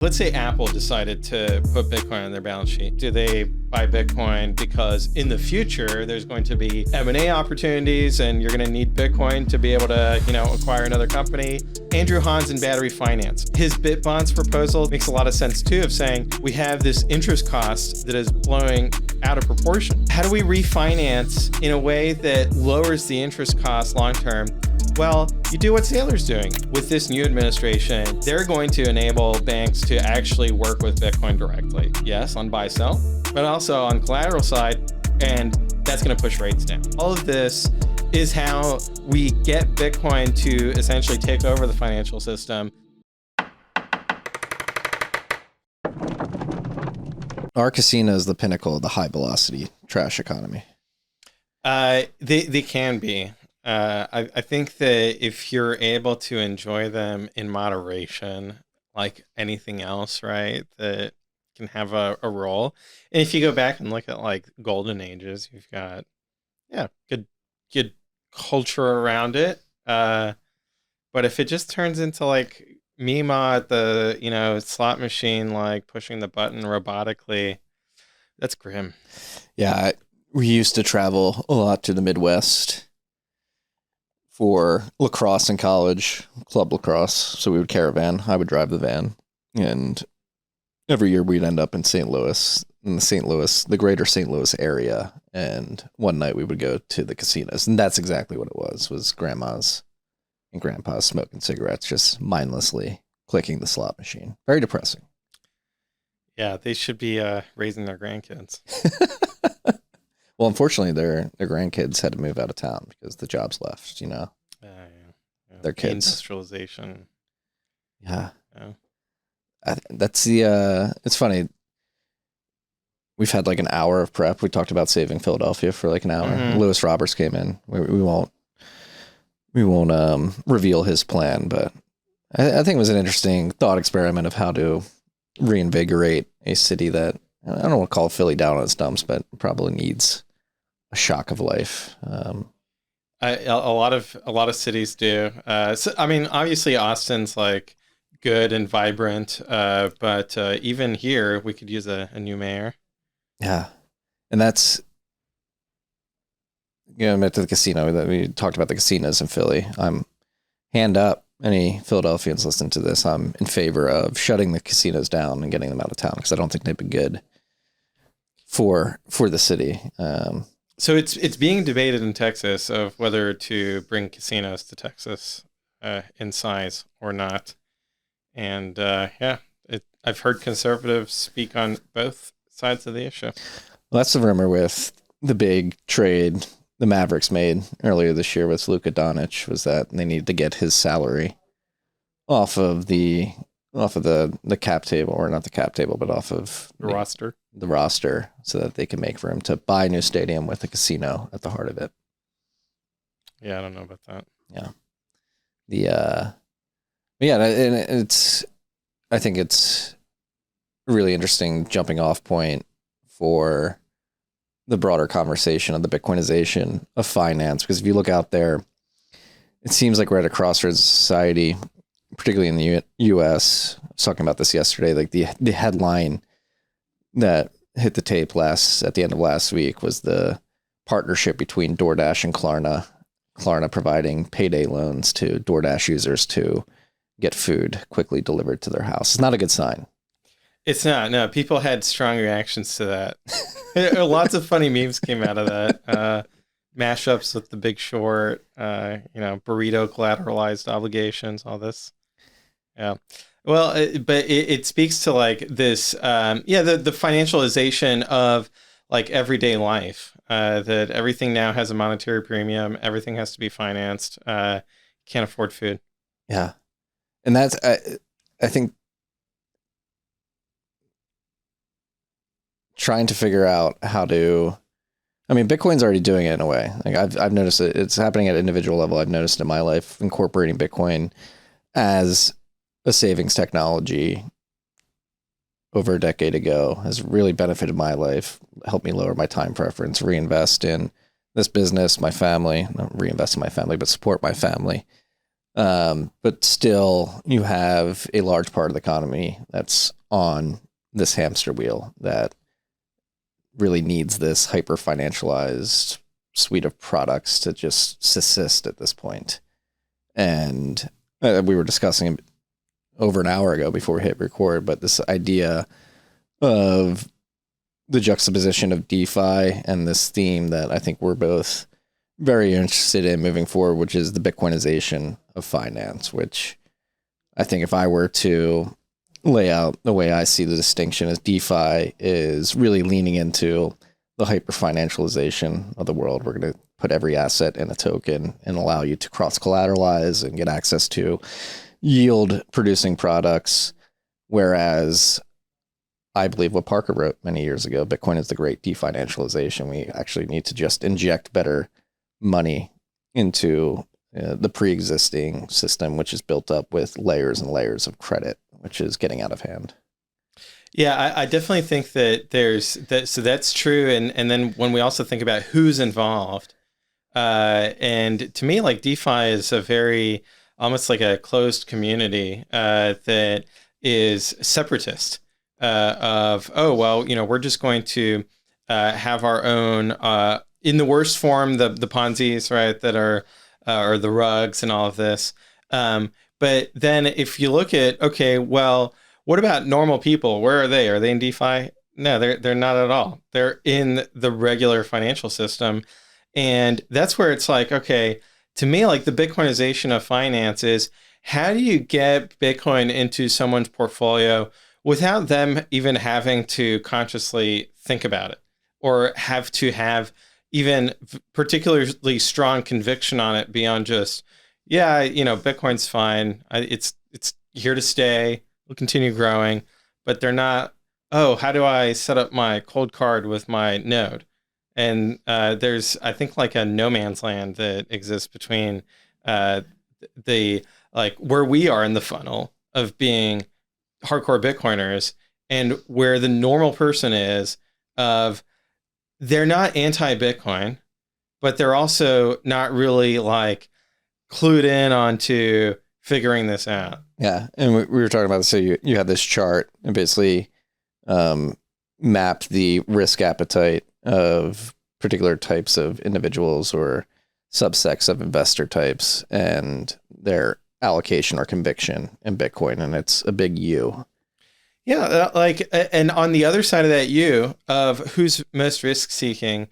Let's say Apple decided to put Bitcoin on their balance sheet. Do they buy Bitcoin because in the future there's going to be M&A opportunities and you're going to need Bitcoin to be able to, acquire another company? Andrew Hans in battery finance. His BitBonds proposal makes a lot of sense too, of saying we have this interest cost that is blowing out of proportion. How do we refinance in a way that lowers the interest cost long term? Well, you do what Saylor's doing. With this new administration, they're going to enable banks to actually work with Bitcoin directly. Yes, on buy sell, but also on collateral side, and that's going to push rates down. All of this is how we get Bitcoin to essentially take over the financial system. Are casinos the pinnacle of the high velocity trash economy? They can be. I think that if you're able to enjoy them in moderation, like anything else, right, that can have a role. And if you go back and look at like golden ages, you've got, good culture around it. But if it just turns into like Mima at the, slot machine, like pushing the button robotically, that's grim. Yeah, we used to travel a lot to the Midwest for lacrosse in college, club lacrosse. So we would caravan. I would drive the van. And every year we'd end up in St. Louis, the greater St. Louis area. And one night we would go to the casinos. And that's exactly what it was grandmas and grandpas smoking cigarettes, just mindlessly clicking the slot machine. Very depressing. Yeah, they should be raising their grandkids. Well, unfortunately, their grandkids had to move out of town because the jobs left, Yeah. Their kids. Industrialization. Yeah. Yeah. That's it's funny. We've had like an hour of prep. We talked about saving Philadelphia for like an hour. Mm-hmm. Lewis Roberts came in. We won't reveal his plan, but I think it was an interesting thought experiment of how to reinvigorate a city that, I don't want to call Philly down on its dumps, but probably needs a shock of life. A lot of cities do. So, I mean, obviously Austin's like good and vibrant, but even here we could use a new mayor. Yeah, and that's to the casino that we talked about, the casinos in Philly. I'm hand up. Any Philadelphians listening to this, I'm in favor of shutting the casinos down and getting them out of town because I don't think they've been good for the city. So it's being debated in Texas of whether to bring casinos to Texas in size or not. And I've heard conservatives speak on both sides of the issue. Well, that's the rumor with the big trade the Mavericks made earlier this year with Luka Doncic, was that they needed to get his salary off of the cap table, or not the cap table, but off of the roster, so that they can make for him to buy a new stadium with a casino at the heart of it. Yeah, I don't know about that. Yeah. And I think it's a really interesting jumping off point for the broader conversation of the Bitcoinization of finance, because if you look out there, it seems like we're at a crossroads of society, particularly in the U.S. I was talking about this yesterday. Like the headline that hit the tape at the end of last week was the partnership between DoorDash and Klarna. Klarna providing payday loans to DoorDash users to get food quickly delivered to their house. It's not a good sign. It's not. No, people had strong reactions to that. Lots of funny memes came out of that. Mashups with The Big Short, burrito collateralized obligations, all this. Yeah. Well, but it speaks to like this, the financialization of like everyday life, that everything now has a monetary premium. Everything has to be financed. Can't afford food. Yeah. And that's, I think, trying to figure out how to, Bitcoin's already doing it in a way. Like I've noticed it's happening at an individual level. I've noticed in my life, incorporating Bitcoin as a savings technology over a decade ago has really benefited my life, helped me lower my time preference, reinvest in this business, my family, not reinvest in my family, but support my family. But still, you have a large part of the economy that's on this hamster wheel that really needs this hyper financialized suite of products to just subsist at this point. And we were discussing it over an hour ago before we hit record, but this idea of the juxtaposition of DeFi and this theme that I think we're both very interested in moving forward, which is the Bitcoinization of finance, which I think if I were to lay out the way I see the distinction is DeFi is really leaning into the hyper financialization of the world. We're going to put every asset in a token and allow you to cross collateralize and get access to yield producing products. Whereas I believe what Parker wrote many years ago, Bitcoin is the great definancialization. We actually need to just inject better money into the pre-existing system, which is built up with layers and layers of credit, which is getting out of hand. Yeah, I definitely think that there's that. So that's true. And then when we also think about who's involved, and to me, like DeFi is a very, almost like a closed community that is separatist of, oh, well, we're just going to have our own, in the worst form, the Ponzi's, right, that are, or the rugs and all of this. But then if you look at, okay, well, what about normal people? Where are they? Are they in DeFi? No, they're not at all. They're in the regular financial system. And that's where it's like, okay, to me, like the Bitcoinization of finance is, how do you get Bitcoin into someone's portfolio without them even having to consciously think about it or have to have even particularly strong conviction on it beyond just, yeah, Bitcoin's fine. It's here to stay. We'll continue growing, but they're not, oh, how do I set up my cold card with my node? And there's, I think, like a no man's land that exists between the, like where we are in the funnel of being hardcore Bitcoiners and where the normal person is of, they're not anti-Bitcoin, but they're also not really like clued in onto figuring this out. Yeah. And we were talking about this. So you had this chart and basically mapped the risk appetite of particular types of individuals or subsects of investor types and their allocation or conviction in Bitcoin. And it's a big U. Yeah, like, and on the other side of that U of who's most risk seeking,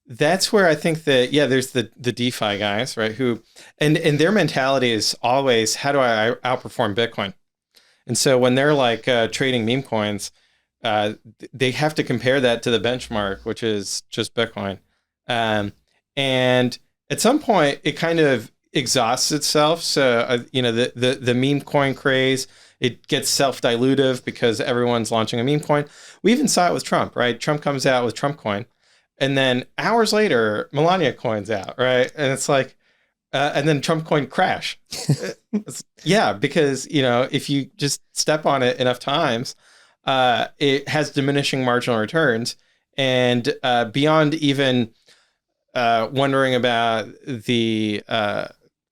that's where I think that, yeah, there's the DeFi guys, right? Who, and their mentality is always, how do I outperform Bitcoin? And so when they're like trading meme coins, they have to compare that to the benchmark, which is just Bitcoin. And at some point, it kind of exhausts itself. So, the meme coin craze, it gets self-dilutive because everyone's launching a meme coin. We even saw it with Trump, right? Trump comes out with Trump coin. And then hours later, Melania coin's out, right? And it's like, and then Trump coin crash. Yeah, because, if you just step on it enough times, it has diminishing marginal returns. And beyond even wondering about the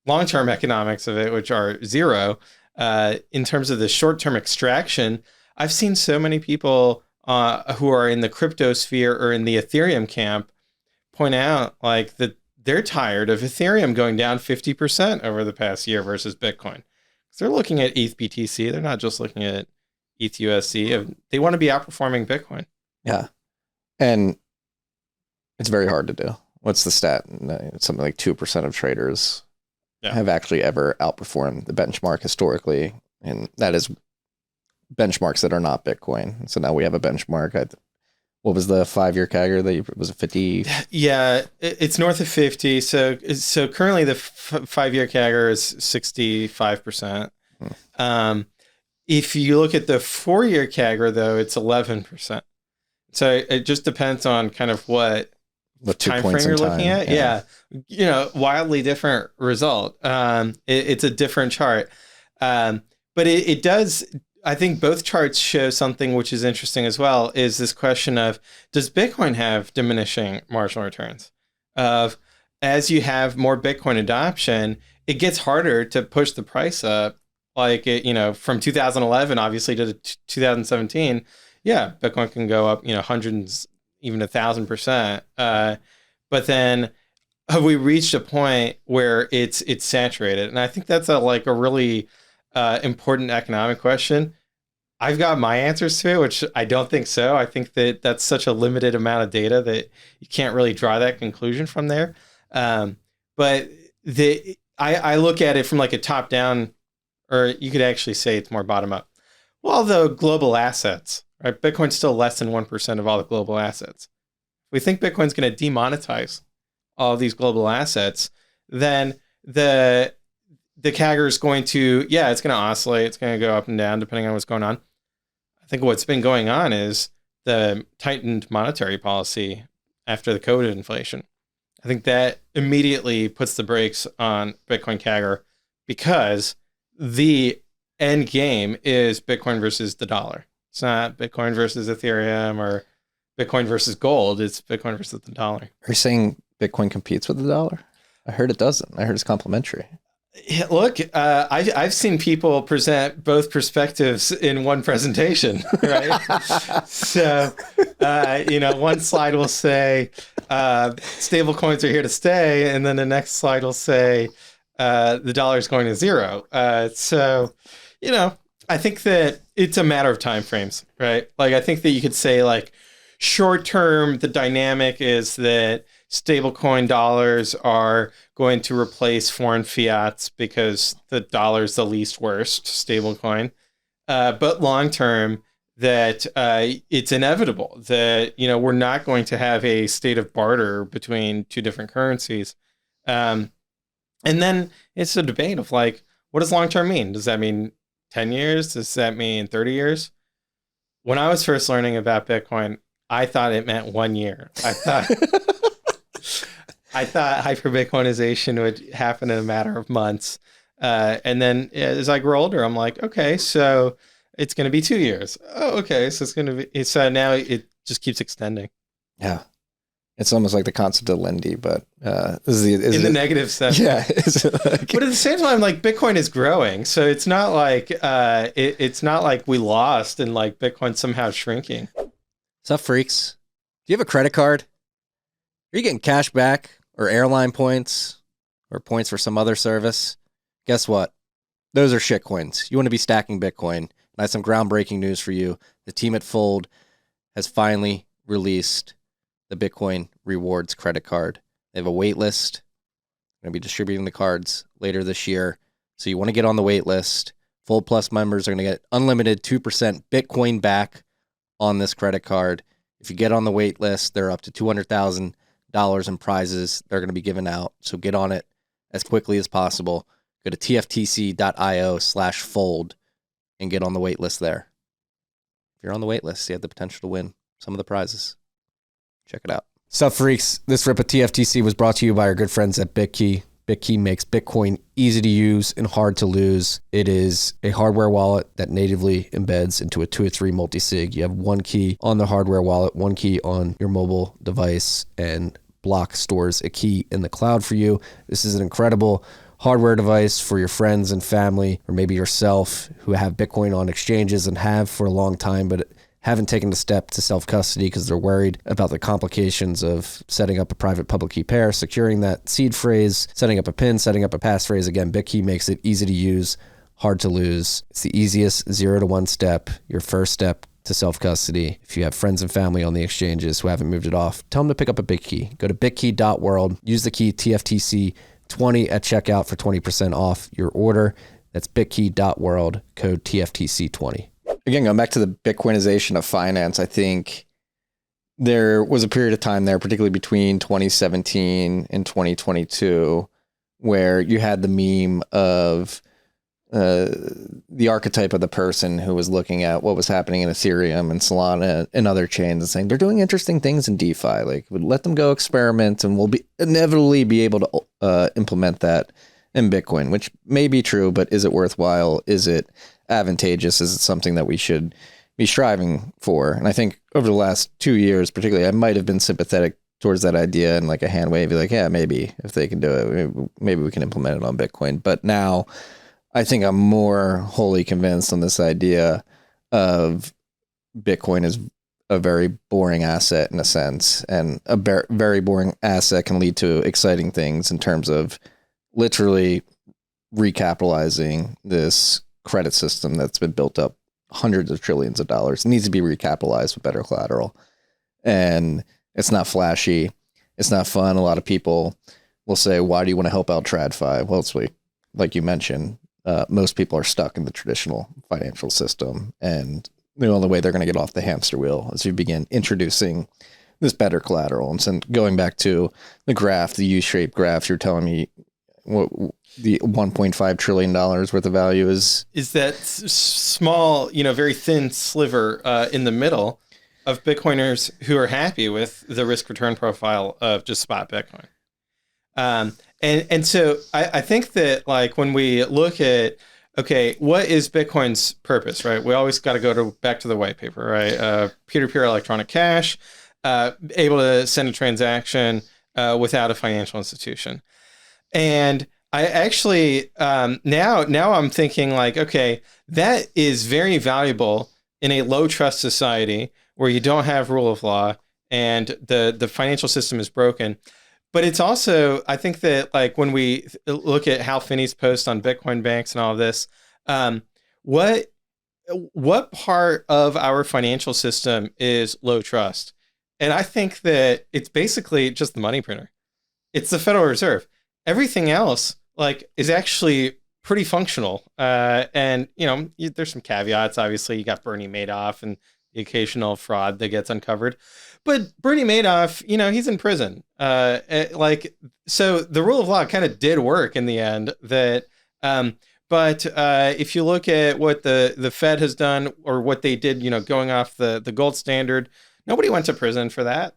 long-term economics of it, which are zero, in terms of the short-term extraction, I've seen so many people who are in the crypto sphere or in the Ethereum camp point out like that they're tired of Ethereum going down 50% over the past year versus Bitcoin. They're looking at ETH BTC. They're not just looking at ETH USD. They want to be outperforming Bitcoin. Yeah. And it's very hard to do. What's the stat? Something like 2% of traders have actually ever outperformed the benchmark historically. And that is benchmarks that are not Bitcoin. So now we have a benchmark. What was the 5-year CAGR that was 50? Yeah, it's north of 50. So currently the 5-year CAGR is 65%. If you look at the 4-year CAGR though, it's 11%. So it just depends on kind of what time frame you're looking at. Yeah. Wildly different result. It's a different chart. But it does, I think both charts show something which is interesting as well, is this question of, does Bitcoin have diminishing marginal returns? as you have more Bitcoin adoption, it gets harder to push the price up. Like it, from 2011, obviously, to 2017, yeah, Bitcoin can go up, hundreds, even 1,000%. But then have we reached a point where it's saturated? And I think that's a really important economic question. I've got my answers to it, which I don't think so. I think that that's such a limited amount of data that you can't really draw that conclusion from there. But I look at it from like a top down, or you could actually say it's more bottom up. Well, the global assets, right? Bitcoin's still less than 1% of all the global assets. If we think Bitcoin's going to demonetize all of these global assets, then the CAGR is going to, it's going to oscillate. It's going to go up and down depending on what's going on. I think what's been going on is the tightened monetary policy after the COVID inflation. I think that immediately puts the brakes on Bitcoin CAGR because the end game is Bitcoin versus the dollar. It's not Bitcoin versus Ethereum or Bitcoin versus gold. It's Bitcoin versus the dollar. Are you saying Bitcoin competes with the dollar? I heard it doesn't. I heard it's complementary. Yeah, look, I've seen people present both perspectives in one presentation, right? So, one slide will say stable coins are here to stay, and then the next slide will say the dollar is going to zero. So, I think that it's a matter of time frames, right? Like, I think that you could say, like, short term, the dynamic is that stablecoin dollars are going to replace foreign fiats because the dollar is the least worst stablecoin. But long term, that it's inevitable that we're not going to have a state of barter between two different currencies. And then it's a debate of like, what does long term mean? Does that mean 10 years? Does that mean 30 years? When I was first learning about Bitcoin, I thought it meant 1 year. I thought hyper-Bitcoinization would happen in a matter of months. And then as I grow older, I'm like, okay, so it's going to be 2 years. Oh, okay. So it's going to be, so now it just keeps extending. Yeah. It's almost like the concept of Lindy, but in the negative sense. Yeah. But at the same time, like Bitcoin is growing. So it's not like, it's not like we lost and like Bitcoin somehow shrinking. What's up, freaks? Do you have a credit card? Are you getting cash back or airline points or points for some other service? Guess what? Those are shit coins. You want to be stacking Bitcoin. And I have some groundbreaking news for you. The team at Fold has finally released the Bitcoin Rewards credit card. They have a wait list. They're going to be distributing the cards later this year. So you want to get on the wait list. Fold Plus members are going to get unlimited 2% Bitcoin back on this credit card. If you get on the wait list, they're up to $200,000 in prizes they're going to be giving out. So get on it as quickly as possible. Go to tftc.io/fold and get on the wait list there. If you're on the wait list, you have the potential to win some of the prizes. Check it out. Sup, freaks? This rip of TFTC was brought to you by our good friends at Bitkey. Bitkey makes Bitcoin easy to use and hard to lose. It is a hardware wallet that natively embeds into a 2 or 3 multi-sig. You have one key on the hardware wallet, one key on your mobile device, and Block stores a key in the cloud for you. This is an incredible hardware device for your friends and family, or maybe yourself, who have Bitcoin on exchanges and have for a long time, but haven't taken the step to self-custody because they're worried about the complications of setting up a private public key pair, securing that seed phrase, setting up a PIN, setting up a passphrase. Again, Bitkey makes it easy to use, hard to lose. It's the easiest 0 to 1 step, your first step to self-custody. If you have friends and family on the exchanges who haven't moved it off, tell them to pick up a Bitkey. Go to bitkey.world, use the key TFTC20 at checkout for 20% off your order. That's bitkey.world, code TFTC20. Again, going back to the Bitcoinization of finance, I think there was a period of time there, particularly between 2017 and 2022, where you had the meme of the archetype of the person who was looking at what was happening in Ethereum and Solana and other chains and saying, they're doing interesting things in DeFi. Like, let them go experiment and we'll inevitably be able to implement that in Bitcoin, which may be true, but is it worthwhile? Is it advantageous? Is it something that we should be striving for? And I think over the last 2 years, particularly, I might have been sympathetic towards that idea and like a hand wave, like, yeah, maybe if they can do it, maybe we can implement it on Bitcoin. But now I think I'm more wholly convinced on this idea of Bitcoin is a very boring asset in a sense, and a very boring asset can lead to exciting things in terms of literally recapitalizing this credit system that's been built up hundreds of trillions of dollars. It needs to be recapitalized with better collateral. And it's not flashy. It's not fun. A lot of people will say, why do you want to help out TradFi? Well, it's like you mentioned, most people are stuck in the traditional financial system, and the only way they're going to get off the hamster wheel is you begin introducing this better collateral. And so going back to the graph, the U-shaped graph, you're telling me what the $1.5 trillion worth of value is that small, very thin sliver in the middle of Bitcoiners who are happy with the risk return profile of just spot Bitcoin. And so I think that like when we look at, okay, what is Bitcoin's purpose, right? We always got to go back to the white paper, right? Peer-to-peer electronic cash, able to send a transaction without a financial institution. And I actually, now I'm thinking like, okay, that is very valuable in a low trust society where you don't have rule of law and the financial system is broken. But it's also, I think that like when we look at Hal Finney's post on Bitcoin banks and all of this, what part of our financial system is low trust? And I think that it's basically just the money printer. It's the Federal Reserve. Everything else like is actually pretty functional. And there's some caveats. Obviously, you got Bernie Madoff and the occasional fraud that gets uncovered. But Bernie Madoff, he's in prison. So the rule of law kind of did work in the end. But if you look at what the Fed has done or what they did, going off the gold standard, nobody went to prison for that.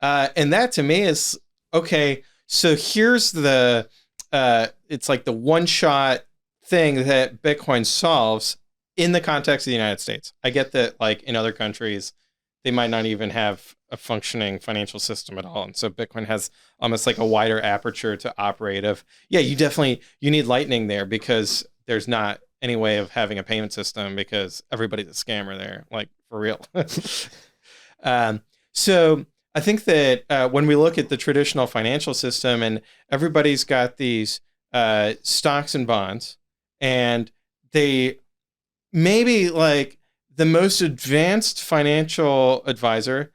And that to me is, okay, so here's it's like the one-shot thing that Bitcoin solves in the context of the United States. I get that like in other countries, they might not even have a functioning financial system at all. And so Bitcoin has almost like a wider aperture to operate of, yeah, you need Lightning there because there's not any way of having a payment system because everybody's a scammer there, like for real. So I think that when we look at the traditional financial system and everybody's got these stocks and bonds, and they maybe like the most advanced financial advisor,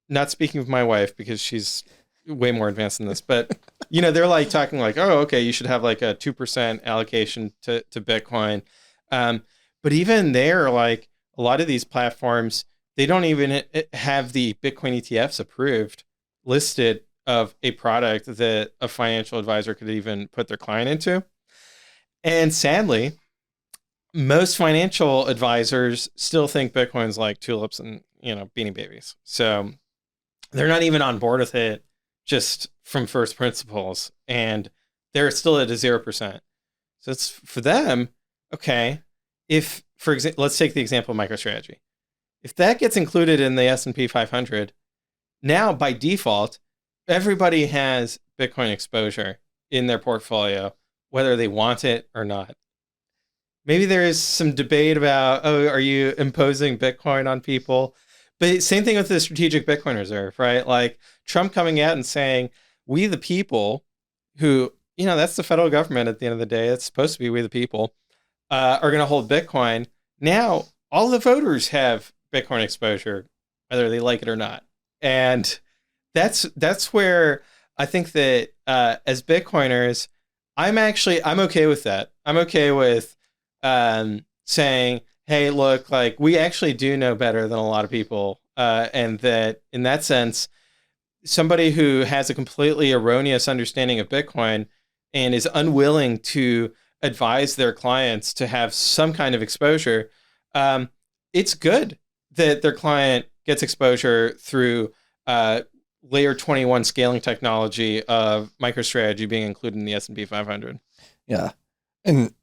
not speaking of my wife because she's way more advanced than this, but they're like talking like, oh, okay, you should have like a 2% allocation to Bitcoin. But even there, like a lot of these platforms, they don't even have the Bitcoin ETFs approved, listed of a product that a financial advisor could even put their client into. And sadly, most financial advisors still think Bitcoin's like tulips and, Beanie Babies. So they're not even on board with it just from first principles. And they're still at a 0%. So it's for them, okay, if, for example, let's take the example of MicroStrategy. If that gets included in the S&P 500, now by default, everybody has Bitcoin exposure in their portfolio, whether they want it or not. Maybe there is some debate about, oh, are you imposing Bitcoin on people? But same thing with the strategic Bitcoin reserve, right? Like Trump coming out and saying, we the people who, that's the federal government at the end of the day. It's supposed to be we the people are going to hold Bitcoin. Now, all the voters have Bitcoin exposure, whether they like it or not. And that's where I think that as Bitcoiners, I'm okay with that. I'm okay with saying, hey, look, like we actually do know better than a lot of people. And that in that sense, somebody who has a completely erroneous understanding of Bitcoin and is unwilling to advise their clients to have some kind of exposure, it's good that their client gets exposure through layer 21 scaling technology of MicroStrategy being included in the S&P 500. Yeah. And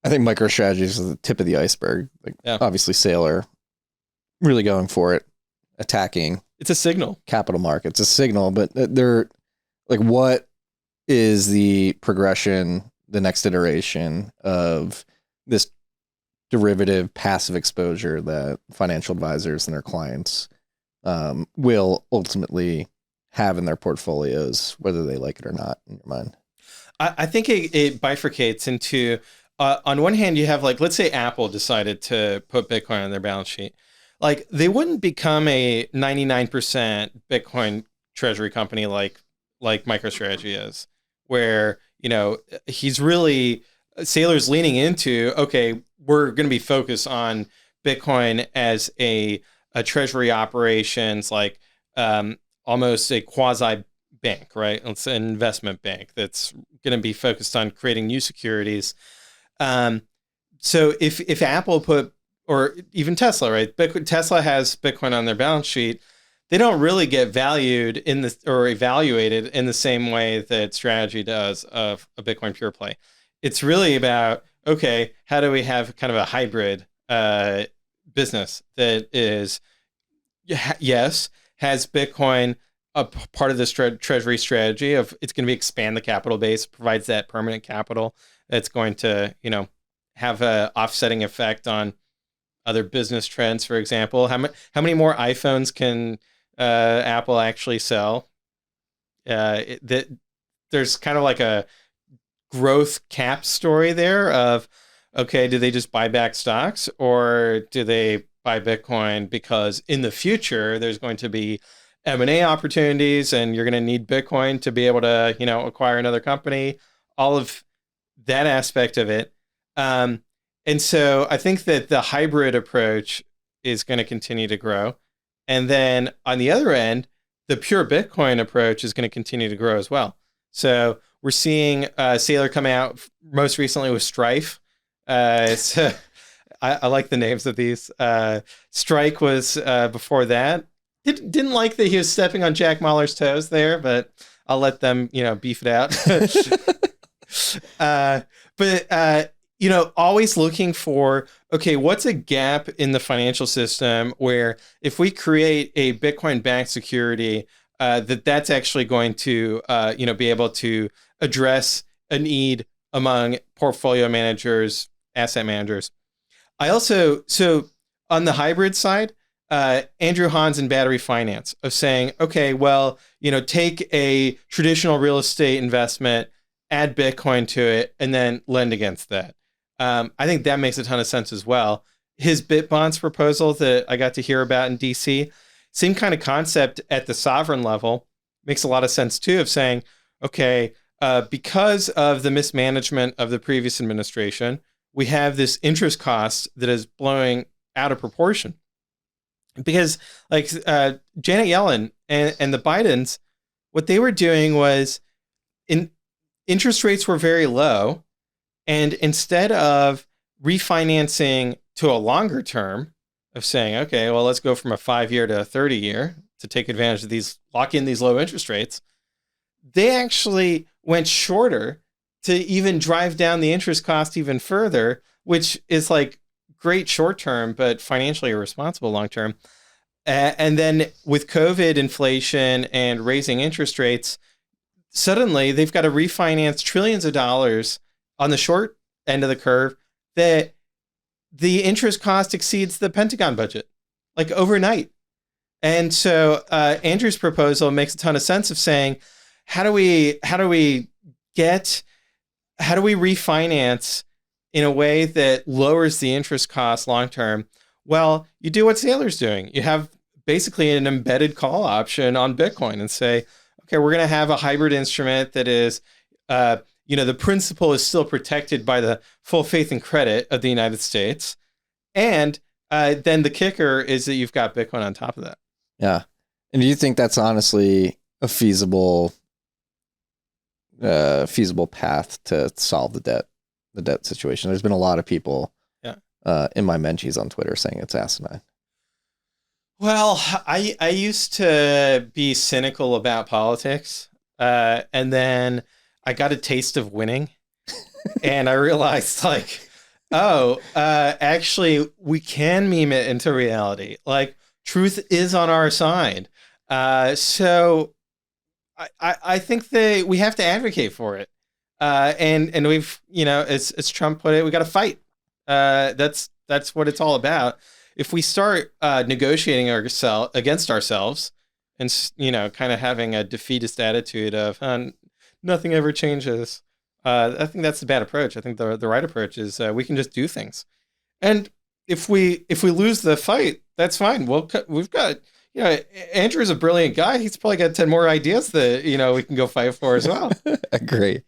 I think MicroStrategy is the tip of the iceberg. Like, obviously, Sailor really going for it, attacking It's a signal. capital markets, a signal, but they're like, what is the progression, the next iteration of this derivative passive exposure that financial advisors and their clients will ultimately have in their portfolios, whether they like it or not, in your mind? I think it bifurcates into, on one hand, you have like, let's say Apple decided to put Bitcoin on their balance sheet. Like they wouldn't become a 99% Bitcoin treasury company like MicroStrategy is, where, you know, he's really, Saylor's leaning into, okay, we're going to be focused on Bitcoin as a treasury operations, like almost a quasi bank, right? It's an investment bank that's going to be focused on creating new securities. So if Apple put, or even Tesla, right? Tesla has Bitcoin on their balance sheet. They don't really get valued in the, or evaluated in the same way that Strategy does of a Bitcoin pure play. It's really about, okay, how do we have kind of a hybrid business that is, yes, has Bitcoin a part of this treasury strategy of it's going to be expand the capital base, provides that permanent capital that's going to, you know, have a offsetting effect on other business trends. For example, how many more iPhones can Apple actually sell? There's kind of like a growth cap story there of, okay, do they just buy back stocks, or do they buy Bitcoin because in the future there's going to be M&A opportunities and you're going to need Bitcoin to be able to, you know, acquire another company, all of that aspect of it. And so I think that the hybrid approach is going to continue to grow. And then on the other end, the pure Bitcoin approach is going to continue to grow as well. So we're seeing Saylor come out most recently with Strife. So I like the names of these. Strike was before that. Didn't like that he was stepping on Jack Mallers' toes there, but I'll let them, you know, beef it out. But you know, always looking for, okay, what's a gap in the financial system where if we create a Bitcoin-backed security, that's actually going to, you know, be able to address a need among portfolio managers, asset managers. I also, so on the hybrid side, Andrew Hans in Battery Finance of saying, okay, well, you know, take a traditional real estate investment, add Bitcoin to it, and then lend against that. I think that makes a ton of sense as well. His BitBonds proposal that I got to hear about in DC, same kind of concept at the sovereign level, makes a lot of sense too, of saying, okay, because of the mismanagement of the previous administration, we have this interest cost that is blowing out of proportion. Because like Janet Yellen and the Bidens, what they were doing was interest rates were very low. And instead of refinancing to a longer term of saying, okay, well, let's go from a 5-year to a 30-year to take advantage of these, lock in these low interest rates, they actually went shorter to even drive down the interest cost even further, which is like great short term, but financially irresponsible long term. And then with COVID, inflation, and raising interest rates, suddenly they've got to refinance trillions of dollars on the short end of the curve that the interest cost exceeds the Pentagon budget, like overnight. And so Andrew's proposal makes a ton of sense of saying, how do we refinance in a way that lowers the interest cost long term? Well, you do what Saylor's doing. You have basically an embedded call option on Bitcoin and say, okay, we're going to have a hybrid instrument that is, you know, the principal is still protected by the full faith and credit of the United States. And then the kicker is that you've got Bitcoin on top of that. Yeah. And do you think that's honestly a feasible path to solve the debt situation? There's been a lot of people in my mentions on Twitter saying it's asinine. Well, I used to be cynical about politics. And then I got a taste of winning. And I realized like, actually we can meme it into reality. Like truth is on our side. So I think that we have to advocate for it. And we've, as Trump put it, we got to fight. That's what it's all about. If we start negotiating against ourselves and, kind of having a defeatist attitude of nothing ever changes, I think that's the bad approach. I think the right approach is we can just do things. And if we lose the fight, that's fine. We've got, Andrew's a brilliant guy. He's probably got 10 more ideas that, we can go fight for as well. Agree.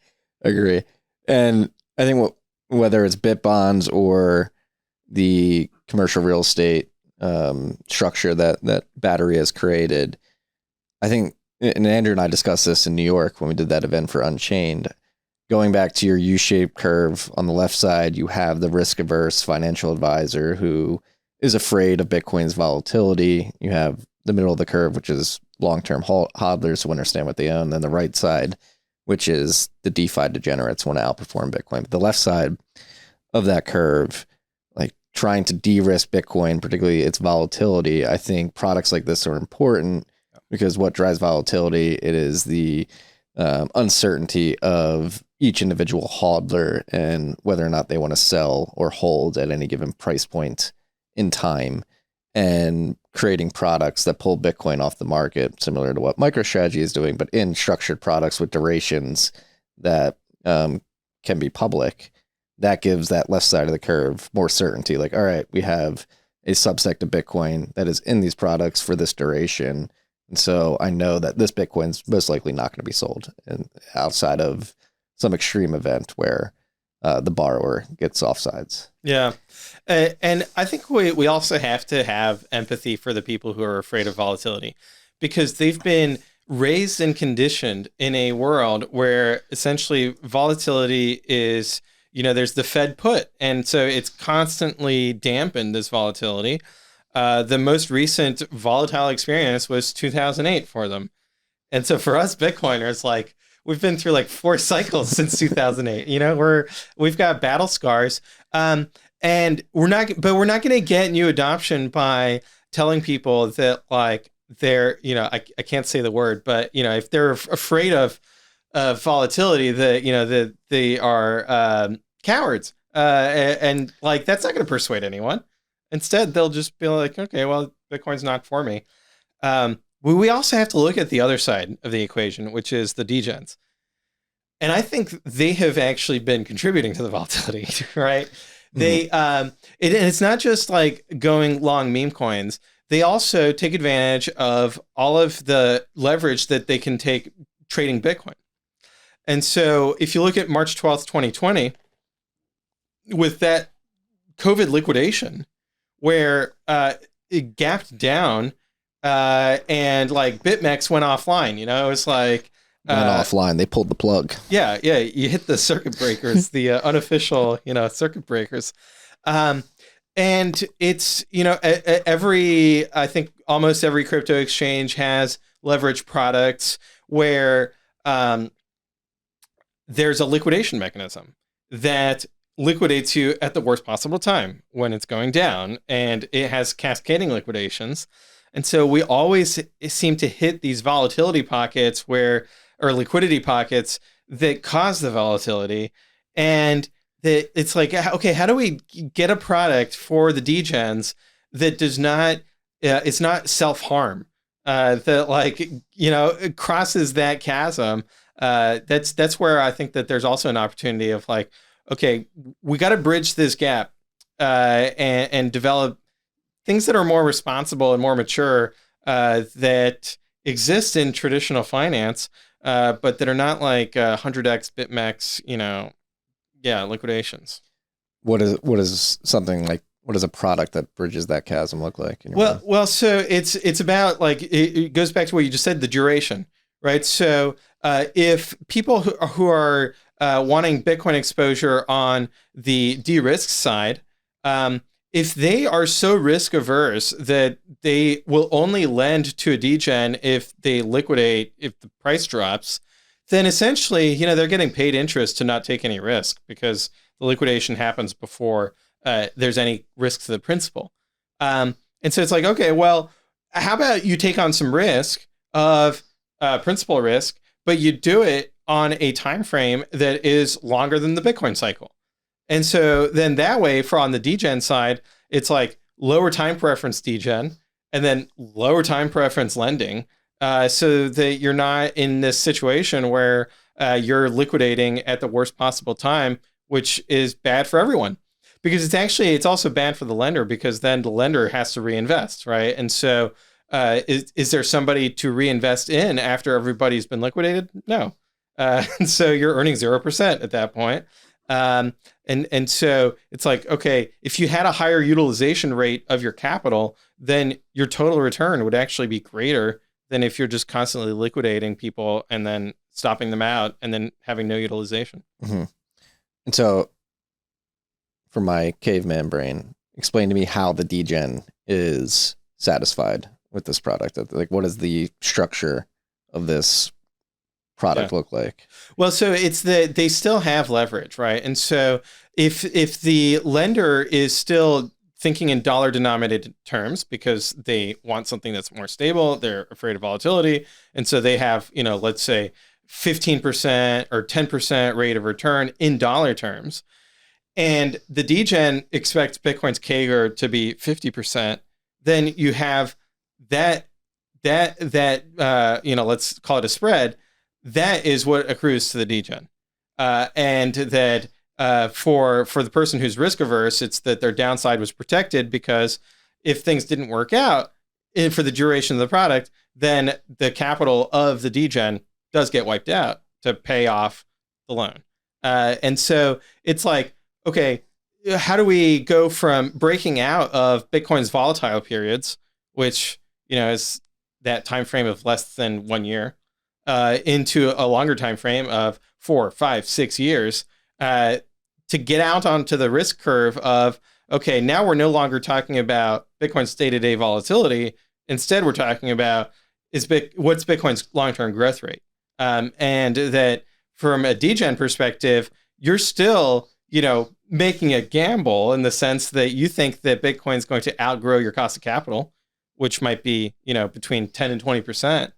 And I think whether it's BitBonds or the commercial real estate structure that Battery has created, I think, and Andrew and I discussed this in New York when we did that event for Unchained. Going back to your U-shaped curve, on the left side, you have the risk-averse financial advisor who is afraid of Bitcoin's volatility. You have the middle of the curve, which is long-term hodlers who understand what they own. Then the right side, which is the DeFi degenerates want to outperform Bitcoin. But the left side of that curve, like trying to de-risk Bitcoin, particularly its volatility, I think products like this are important because what drives volatility, it is the uncertainty of each individual hodler and whether or not they want to sell or hold at any given price point in time, and creating products that pull Bitcoin off the market, similar to what MicroStrategy is doing, but in structured products with durations that can be public. That gives that left side of the curve more certainty. Like, all right, we have a subsect of Bitcoin that is in these products for this duration. And so I know that this Bitcoin's most likely not going to be sold outside of some extreme event where the borrower gets offsides. Yeah. And I think we also have to have empathy for the people who are afraid of volatility, because they've been raised and conditioned in a world where essentially volatility is, there's the Fed put. And so it's constantly dampened this volatility. The most recent volatile experience was 2008 for them. And so for us Bitcoiners, like, we've been through like 4 cycles since 2008. We've got battle scars. And we're not going to get new adoption by telling people that, like, they're, I can't say the word, but, if they're afraid of volatility, that they are cowards. And like, that's not going to persuade anyone. Instead, they'll just be like, okay, well, Bitcoin's not for me. We also have to look at the other side of the equation, which is the degens. And I think they have actually been contributing to the volatility, right? They and it's not just like going long meme coins. They also take advantage of all of the leverage that they can take trading Bitcoin. And so if you look at March 12th, 2020, with that COVID liquidation, where it gapped down and like BitMEX went offline, it was like went offline. They pulled the plug. Yeah. You hit the circuit breakers, the unofficial, circuit breakers. And it's, I think almost every crypto exchange has leverage products where there's a liquidation mechanism that liquidates you at the worst possible time when it's going down, and it has cascading liquidations. And so we always seem to hit these volatility pockets or liquidity pockets that cause the volatility. And that it's like, okay, how do we get a product for the degens that does not, it's not self-harm, that like, it crosses that chasm. That's where I think that there's also an opportunity of like, okay, we got to bridge this gap and develop things that are more responsible and more mature that exist in traditional finance, but that are not like 100x BitMEX, liquidations. What is something like? What does a product that bridges that chasm look like? Well, so it's about like it goes back to what you just said, the duration, right? So if people who are wanting Bitcoin exposure on the de-risk side, if they are so risk averse that they will only lend to a degen if they liquidate, if the price drops, then essentially, they're getting paid interest to not take any risk because the liquidation happens before there's any risk to the principal. And so it's like, okay, well, how about you take on some risk of principal risk, but you do it on a time frame that is longer than the Bitcoin cycle. And so then that way, for on the degen side, it's like lower time preference degen and then lower time preference lending, so that you're not in this situation where you're liquidating at the worst possible time, which is bad for everyone. Because it's also bad for the lender, because then the lender has to reinvest, right? And so is there somebody to reinvest in after everybody's been liquidated? No. And so you're earning 0% at that point. And so it's like, okay, if you had a higher utilization rate of your capital, then your total return would actually be greater than if you're just constantly liquidating people and then stopping them out and then having no utilization. Mm-hmm. And so, for my caveman brain, explain to me how the degen is satisfied with this product. Like, what is the structure of this product look like? Well, so it's that they still have leverage, right? And so if the lender is still thinking in dollar denominated terms because they want something that's more stable, they're afraid of volatility, and so they have, let's say 15% or 10% rate of return in dollar terms, and the degen expects Bitcoin's CAGR to be 50%, then you have that let's call it a spread. That is what accrues to the degen, and that for the person who's risk averse, it's that their downside was protected, because if things didn't work out for the duration of the product, then the capital of the degen does get wiped out to pay off the loan. And so it's like, okay, how do we go from breaking out of Bitcoin's volatile periods, which is that time frame of less than 1 year, into a longer time frame of 4, 5, 6 years, to get out onto the risk curve of, okay, now we're no longer talking about Bitcoin's day-to-day volatility. Instead, we're talking about what's Bitcoin's long-term growth rate. And that from a degen perspective, you're still, making a gamble in the sense that you think that Bitcoin's going to outgrow your cost of capital, which might be, between 10 and 20%.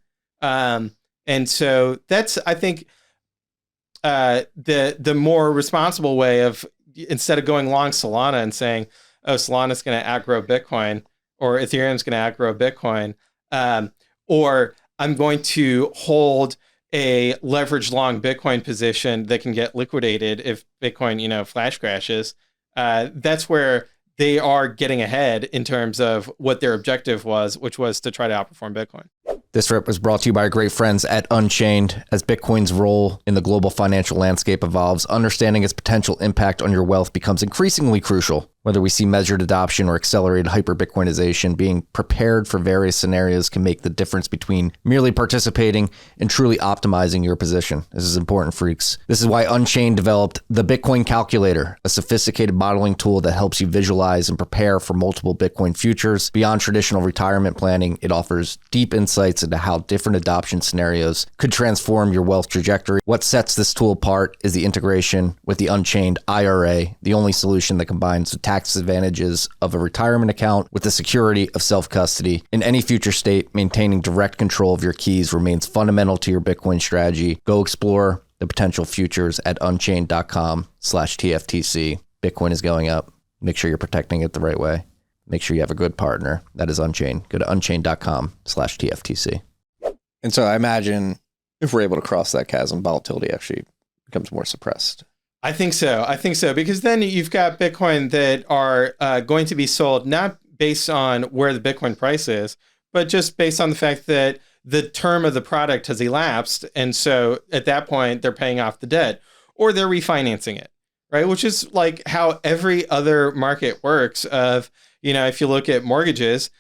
And so that's, I think, the more responsible way of, instead of going long Solana and saying, oh, Solana's going to outgrow Bitcoin, or Ethereum's going to outgrow Bitcoin, or I'm going to hold a leveraged long Bitcoin position that can get liquidated if Bitcoin, flash crashes. That's where they are getting ahead in terms of what their objective was, which was to try to outperform Bitcoin. This rip was brought to you by our great friends at Unchained. As Bitcoin's role in the global financial landscape evolves, understanding its potential impact on your wealth becomes increasingly crucial. Whether we see measured adoption or accelerated hyper-Bitcoinization, being prepared for various scenarios can make the difference between merely participating and truly optimizing your position. This is important, freaks. This is why Unchained developed the Bitcoin Calculator, a sophisticated modeling tool that helps you visualize and prepare for multiple Bitcoin futures. Beyond traditional retirement planning, it offers deep insights into how different adoption scenarios could transform your wealth trajectory. What sets this tool apart is the integration with the Unchained IRA, the only solution that combines the tax advantages of a retirement account with the security of self-custody. In any future state, maintaining direct control of your keys remains fundamental to your Bitcoin strategy. Go explore the potential futures at unchained.com/TFTC. Bitcoin is going up. Make sure you're protecting it the right way. Make sure you have a good partner. That is Unchained. Go to unchained.com/TFTC. And so I imagine if we're able to cross that chasm, volatility actually becomes more suppressed. I think so, because then you've got Bitcoin that are going to be sold not based on where the Bitcoin price is, but just based on the fact that the term of the product has elapsed. And so at that point, they're paying off the debt or they're refinancing it, right? Which is like how every other market works of, if you look at mortgages,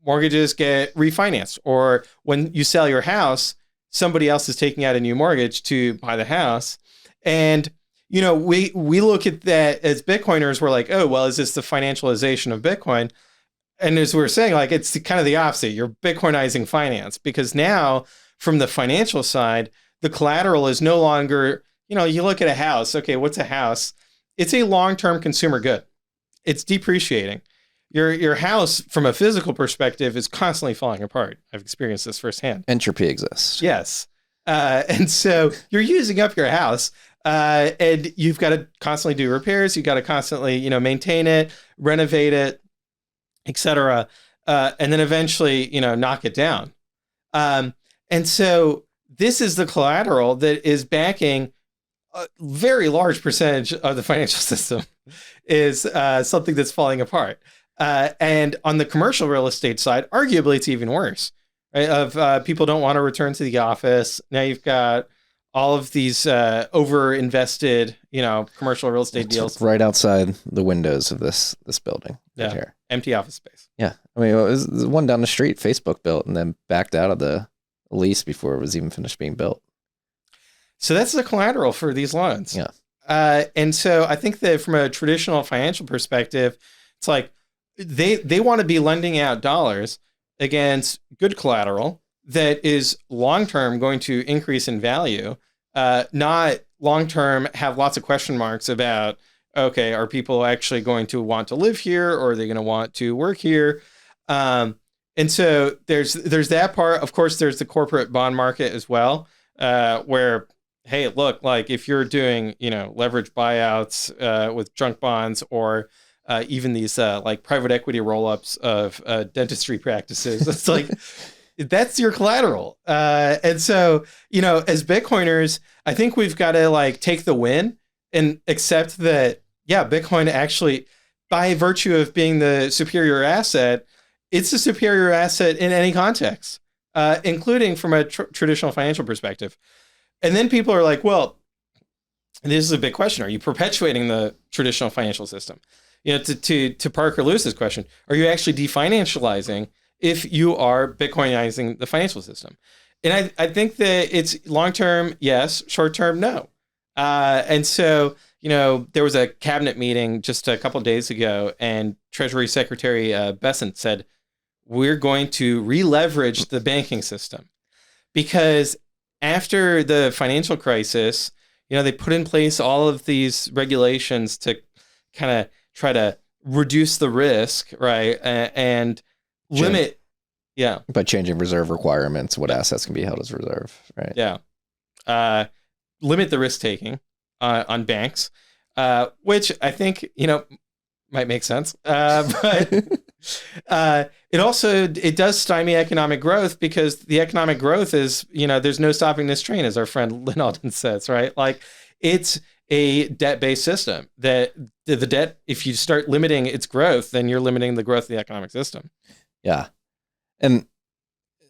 mortgages get refinanced, or when you sell your house, somebody else is taking out a new mortgage to buy the house. And we look at that as Bitcoiners, we're like, oh, well, is this the financialization of Bitcoin? And as we were saying, like, it's kind of the opposite. You're Bitcoinizing finance, because now from the financial side, the collateral is no longer, you look at a house. Okay, what's a house? It's a long-term consumer good. It's depreciating. your house from a physical perspective is constantly falling apart. I've experienced this firsthand. Entropy exists. Yes. And so you're using up your house, and you've got to constantly do repairs. You've got to constantly, maintain it, renovate it, etc. And then eventually, knock it down. And so this is the collateral that is backing a very large percentage of the financial system is something that's falling apart. And on the commercial real estate side, arguably it's even worse. Right? Of people don't want to return to the office. Now you've got all of these over-invested, commercial real estate deals right outside the windows of this building. Yeah, right here. Empty office space. Yeah, I mean, it was the one down the street Facebook built and then backed out of the lease before it was even finished being built. So that's the collateral for these loans. Yeah, and so I think that from a traditional financial perspective, it's like they want to be lending out dollars against good collateral that is long-term going to increase in value, not long-term have lots of question marks about, okay, are people actually going to want to live here or are they going to want to work here? And so there's that part. Of course, there's the corporate bond market as well, where, hey, look, like if you're doing, leverage buyouts with junk bonds or even these like private equity roll-ups of dentistry practices, it's like, that's your collateral. And so, as Bitcoiners, I think we've got to like take the win and accept that, yeah, Bitcoin actually, by virtue of being the superior asset, it's a superior asset in any context, including from a traditional financial perspective. And then people are like, well, this is a big question. Are you perpetuating the traditional financial system? To Parker Lewis's question, are you actually definancializing if you are Bitcoinizing the financial system? And I think that it's long-term, yes, short-term, no. And so, there was a cabinet meeting just a couple of days ago, and Treasury Secretary Bessent said, we're going to re-leverage the banking system because after the financial crisis, they put in place all of these regulations to kind of try to reduce the risk, right? And limit, by changing reserve requirements, what assets can be held as reserve, right? Yeah. Limit the risk taking on banks, which I think, might make sense. But it does stymie economic growth because the economic growth is, there's no stopping this train, as our friend Lynn Alden says, right? Like it's a debt-based system that the debt, if you start limiting its growth, then you're limiting the growth of the economic system. Yeah. And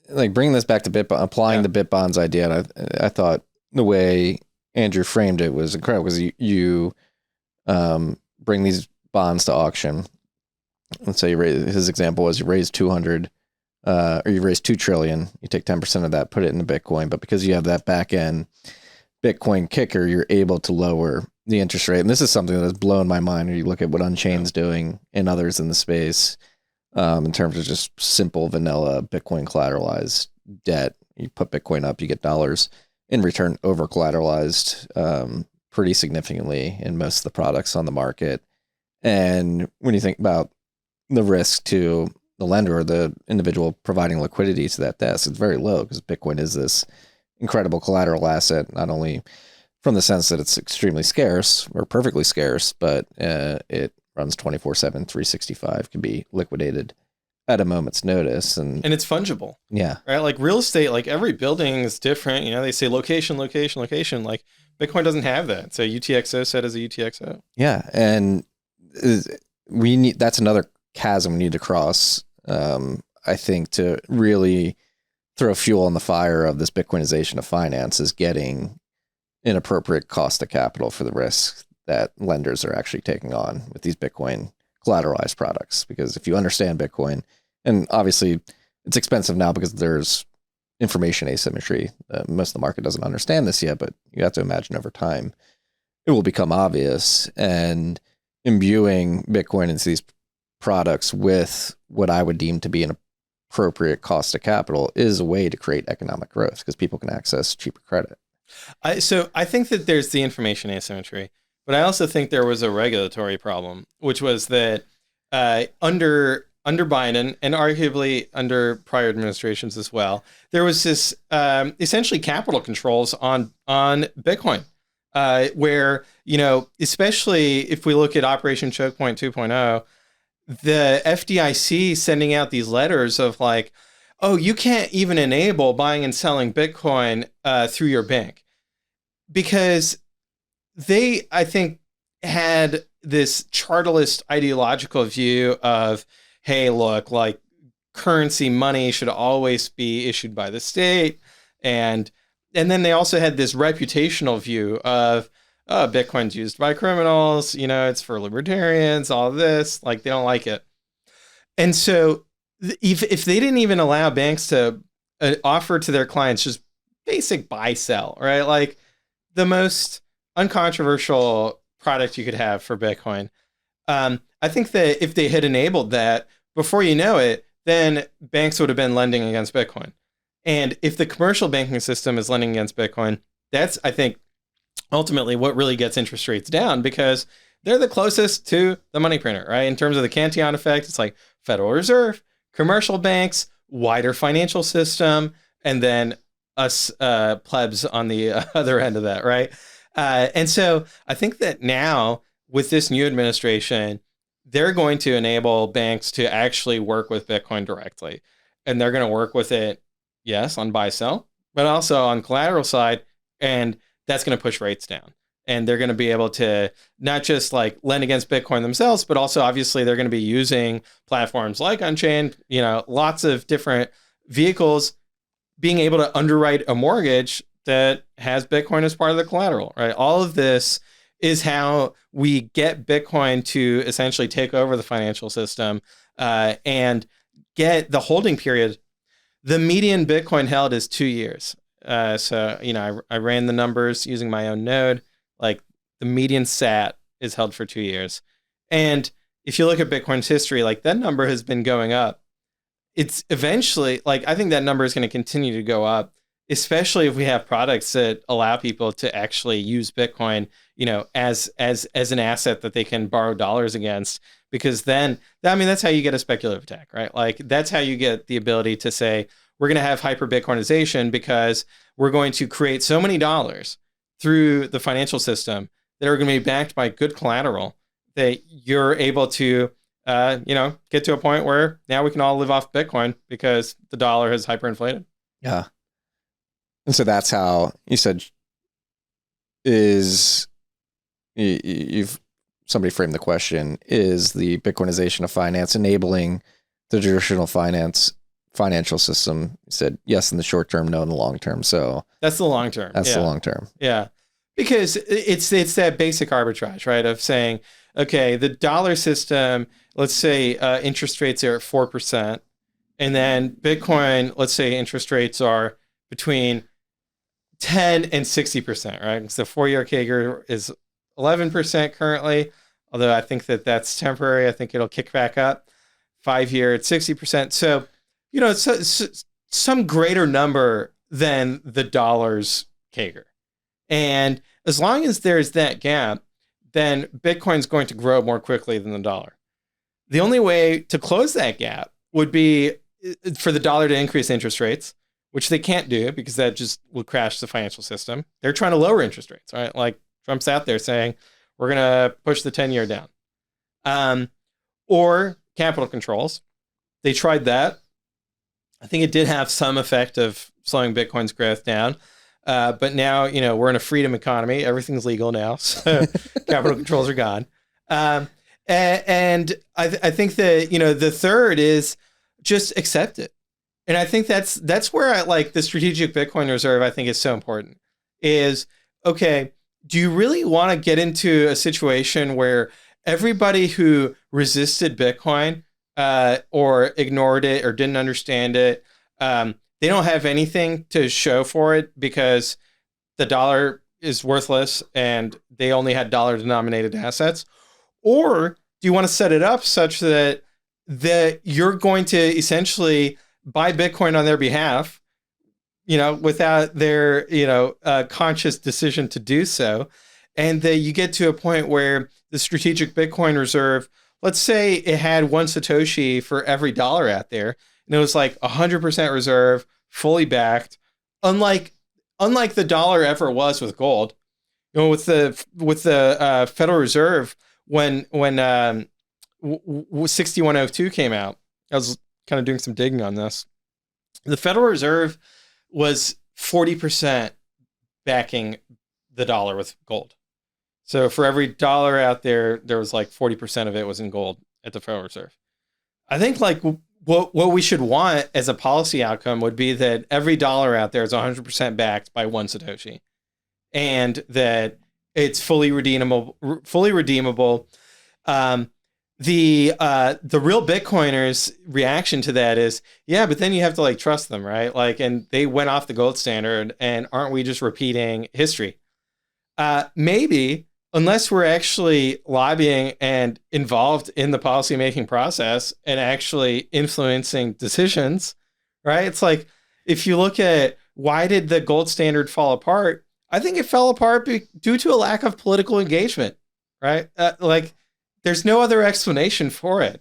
like bringing this back to applying the BitBonds idea, and I thought the way Andrew framed it was incredible because you bring these bonds to auction. Let's say his example was you raise 200 or you raise 2 trillion, you take 10% of that, put it into Bitcoin, but because you have that back end Bitcoin kicker, you're able to lower the interest rate. And this is something that has blown my mind when you look at what Unchained's doing and others in the space in terms of just simple vanilla Bitcoin collateralized debt. You put Bitcoin up, you get dollars in return over collateralized pretty significantly in most of the products on the market. And when you think about the risk to the lender or the individual providing liquidity to that desk, it's very low because Bitcoin is this incredible collateral asset, not only from the sense that it's extremely scarce or perfectly scarce, but it runs 24/7, 365, can be liquidated at a moment's notice. And it's fungible. Yeah. Right. Like real estate, like every building is different. They say location, location, location. Like Bitcoin doesn't have that. So UTXO set as a UTXO. Yeah. And that's another chasm we need to cross, I think, to really throw fuel on the fire of this Bitcoinization of finance, is getting an appropriate cost of capital for the risk that lenders are actually taking on with these Bitcoin collateralized products. Because if you understand Bitcoin, and obviously it's expensive now because there's information asymmetry. Most of the market doesn't understand this yet, but you have to imagine over time it will become obvious. And imbuing Bitcoin into these products with what I would deem to be an appropriate cost of capital is a way to create economic growth because people can access cheaper credit. So I think that there's the information asymmetry, but I also think there was a regulatory problem, which was that under Biden and arguably under prior administrations as well, there was this essentially capital controls on Bitcoin, where, especially if we look at Operation Choke Point 2.0, the FDIC sending out these letters of like, oh, you can't even enable buying and selling Bitcoin through your bank, because they, I think, had this chartalist ideological view of, hey, look, like currency money should always be issued by the state. And then they also had this reputational view of, oh, Bitcoin's used by criminals, it's for libertarians, all this, like they don't like it. And so if they didn't even allow banks to offer to their clients just basic buy sell, right? Like the most uncontroversial product you could have for Bitcoin. I think that if they had enabled that, before you know it, then banks would have been lending against Bitcoin. And if the commercial banking system is lending against Bitcoin, that's, I think, ultimately what really gets interest rates down, because they're the closest to the money printer, right? In terms of the Cantillon effect, it's like Federal Reserve, commercial banks, wider financial system, and then us plebs on the other end of that, right? And so I think that now with this new administration, they're going to enable banks to actually work with Bitcoin directly. And they're going to work with it, yes, on buy sell, but also on collateral side. And that's going to push rates down. And they're going to be able to not just like lend against Bitcoin themselves, but also obviously they're going to be using platforms like Unchained, lots of different vehicles, being able to underwrite a mortgage that has Bitcoin as part of the collateral, right? All of this is how we get Bitcoin to essentially take over the financial system and get the holding period. The median Bitcoin held is 2 years. So, I ran the numbers using my own node. Like the median SAT is held for 2 years. And if you look at Bitcoin's history, like that number has been going up. It's eventually, like, I think that number is going to continue to go up, especially if we have products that allow people to actually use Bitcoin, as an asset that they can borrow dollars against. Because then, that's how you get a speculative attack, right? Like that's how you get the ability to say, we're going to have hyper Bitcoinization because we're going to create so many dollars through the financial system that are going to be backed by good collateral that you're able to, get to a point where now we can all live off Bitcoin because the dollar has hyperinflated. Yeah. And so that's how you said somebody framed the question, is the Bitcoinization of finance enabling the traditional financial system? You said yes in the short term, no in the long term. So that's the long term. That's the long term. Yeah. Because it's that basic arbitrage, right? Of saying, okay, the dollar system, let's say interest rates are at 4%. And then Bitcoin, let's say interest rates are between 10 and 60%, right? So 4-year CAGR is 11% currently, although I think that's temporary. I think it'll kick back up. 5-year at 60%. So, it's some greater number than the dollar's CAGR. And as long as there's that gap, then Bitcoin's going to grow more quickly than the dollar. The only way to close that gap would be for the dollar to increase interest rates, which they can't do because that just will crash the financial system. They're trying to lower interest rates, right? Like Trump's out there saying, we're going to push the 10-year down. Or capital controls. They tried that. I think it did have some effect of slowing Bitcoin's growth down. But now, we're in a freedom economy. Everything's legal now. So capital controls are gone. And I think that, the third is just accept it. And I think that's where I like the strategic Bitcoin reserve, I think is so important is, okay, do you really want to get into a situation where everybody who resisted Bitcoin or ignored it or didn't understand it, they don't have anything to show for it because the dollar is worthless and they only had dollar denominated assets? Or do you want to set it up such that you're going to essentially buy Bitcoin on their behalf, without their, conscious decision to do so. And that you get to a point where the strategic Bitcoin reserve let's say it had one Satoshi for every dollar out there, and it was like 100% reserve, fully backed, unlike the dollar ever was with gold. You know, with the Federal Reserve, when 6102 came out, I was kind of doing some digging on this. The Federal Reserve was 40% backing the dollar with gold. So for every dollar out there, there was like 40% of it was in gold at the Federal Reserve. I think like what we should want as a policy outcome would be that every dollar out there is 100% backed by one Satoshi, and that it's fully redeemable. The real Bitcoiners' reaction to that is, yeah, but then you have to like trust them, right? Like, and they went off the gold standard, and aren't we just repeating history? Maybe, unless we're actually lobbying and involved in the policymaking process and actually influencing decisions, right? It's like, if you look at why did the gold standard fall apart, I think it fell apart due to a lack of political engagement, right? Like, there's no other explanation for it.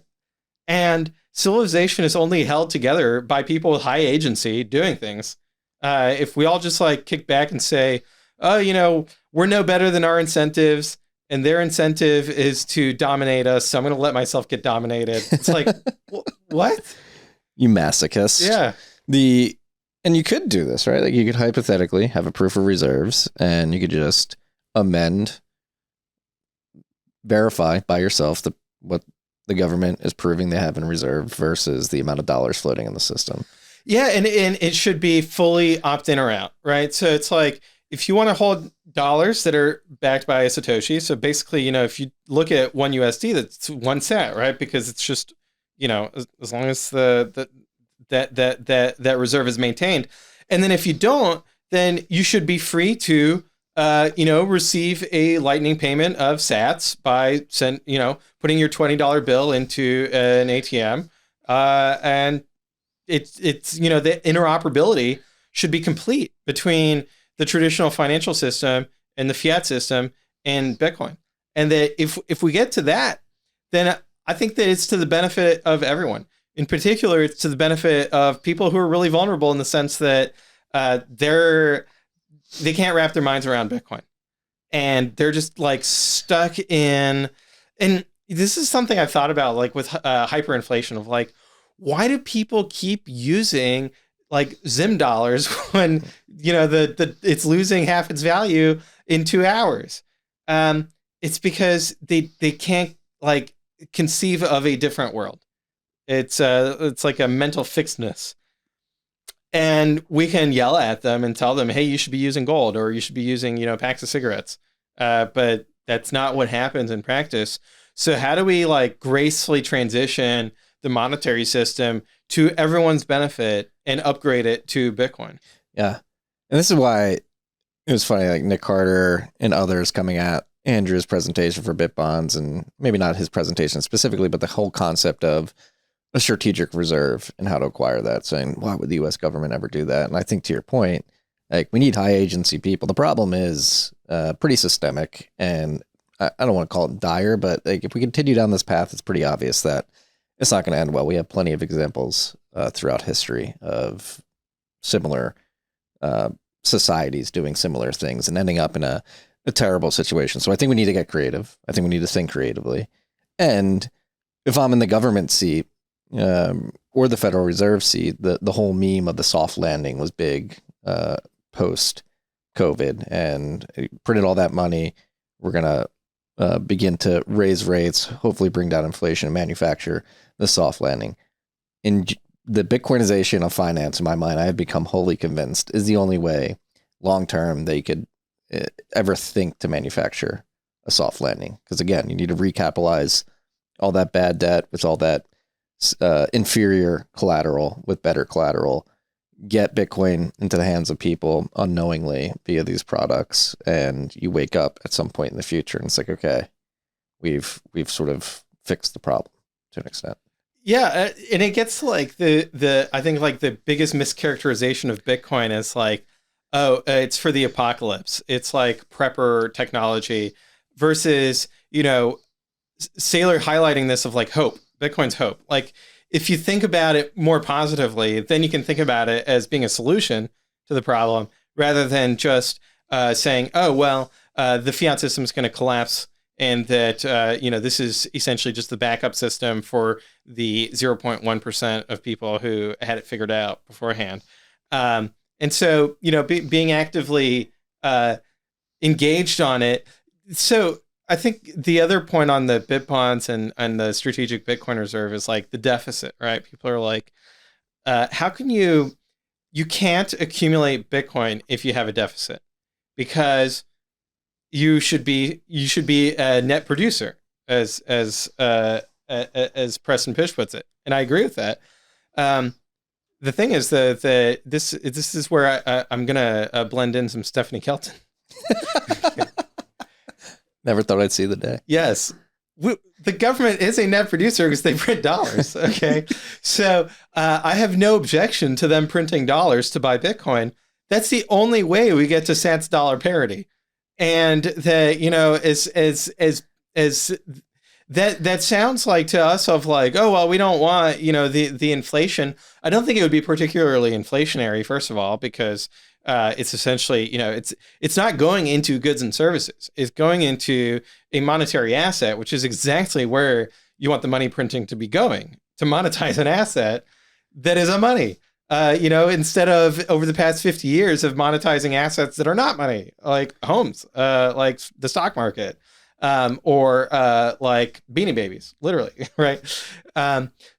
And civilization is only held together by people with high agency doing things. If we all just like kick back and say, oh, you know, we're no better than our incentives, and their incentive is to dominate us, so I'm going to let myself get dominated. It's like, what? You masochist. Yeah. And you could do this, right? Like, you could hypothetically have a proof of reserves, and you could just verify by yourself what the government is proving they have in reserve versus the amount of dollars floating in the system. Yeah, and it should be fully opt-in or out, right? So it's like, if you want to hold dollars that are backed by a Satoshi, so basically, you know, if you look at one USD, that's 1 cent, right? Because it's just, you know, as long as that reserve is maintained. And then if you don't, then you should be free to, receive a lightning payment of sats by putting your $20 bill into an ATM, and it's the interoperability should be complete between the traditional financial system and the fiat system and Bitcoin. And that if we get to that, then I think that it's to the benefit of everyone. In particular, it's to the benefit of people who are really vulnerable in the sense that they can't wrap their minds around Bitcoin. And they're just like stuck in, and this is something I've thought about, like with hyperinflation, of like, why do people keep using like Zim dollars when, you know, it's losing half its value in 2 hours? It's because they can't like conceive of a different world. It's like a mental fixedness. And we can yell at them and tell them, hey, you should be using gold, or you should be using, you know, packs of cigarettes. But that's not what happens in practice. So how do we like gracefully transition the monetary system to everyone's benefit and upgrade it to Bitcoin? Yeah. And this is why it was funny, like Nick Carter and others coming at Andrew's presentation for BitBonds, and maybe not his presentation specifically, but the whole concept of a strategic reserve and how to acquire that, saying, why would the US government ever do that? And I think, to your point, like, we need high agency people. The problem is pretty systemic, and I don't want to call it dire, but like, if we continue down this path, it's pretty obvious that it's not going to end well. We have plenty of examples throughout history of similar societies doing similar things and ending up in a terrible situation. So I think we need to get creative. I think we need to think creatively. And if I'm in the government seat, or the Federal Reserve seat, the whole meme of the soft landing was big post COVID, and printed all that money. We're going to begin to raise rates, hopefully bring down inflation, and manufacture the soft landing. In the Bitcoinization of finance, in my mind, I have become wholly convinced is the only way long term they could ever think to manufacture a soft landing. Because again, you need to recapitalize all that bad debt with all that inferior collateral with better collateral, get Bitcoin into the hands of people unknowingly via these products, and you wake up at some point in the future and it's like, okay, we've sort of fixed the problem to an extent. Yeah, and it gets to like the I think like the biggest mischaracterization of Bitcoin is like, oh, it's for the apocalypse. It's like prepper technology versus, you know, Saylor highlighting this of like hope, Bitcoin's hope. Like if you think about it more positively, then you can think about it as being a solution to the problem rather than just saying, oh, well, the fiat system is going to collapse and that, this is essentially just the backup system for the 0.1% of people who had it figured out beforehand. And so, being actively engaged on it. So I think the other point on the BitBonds and the strategic Bitcoin reserve is like the deficit, right? People are like, how can you can't accumulate Bitcoin if you have a deficit, because you should be a net producer, as Preston Pish puts it, and I agree with that. The thing is that this is where I'm gonna blend in some Stephanie Kelton. Never thought I'd see the day. Yes. The government is a net producer because they print dollars. Okay. So I have no objection to them printing dollars to buy Bitcoin. That's the only way we get to Sats dollar parity. And that, that sounds like to us of like, oh, well, we don't want, the inflation. I don't think it would be particularly inflationary, first of all, because it's essentially, it's not going into goods and services. It's going into a monetary asset, which is exactly where you want the money printing to be going, to monetize an asset that is a money. Instead of over the past 50 years of monetizing assets that are not money, like homes, like the stock market, or like Beanie Babies, literally, right?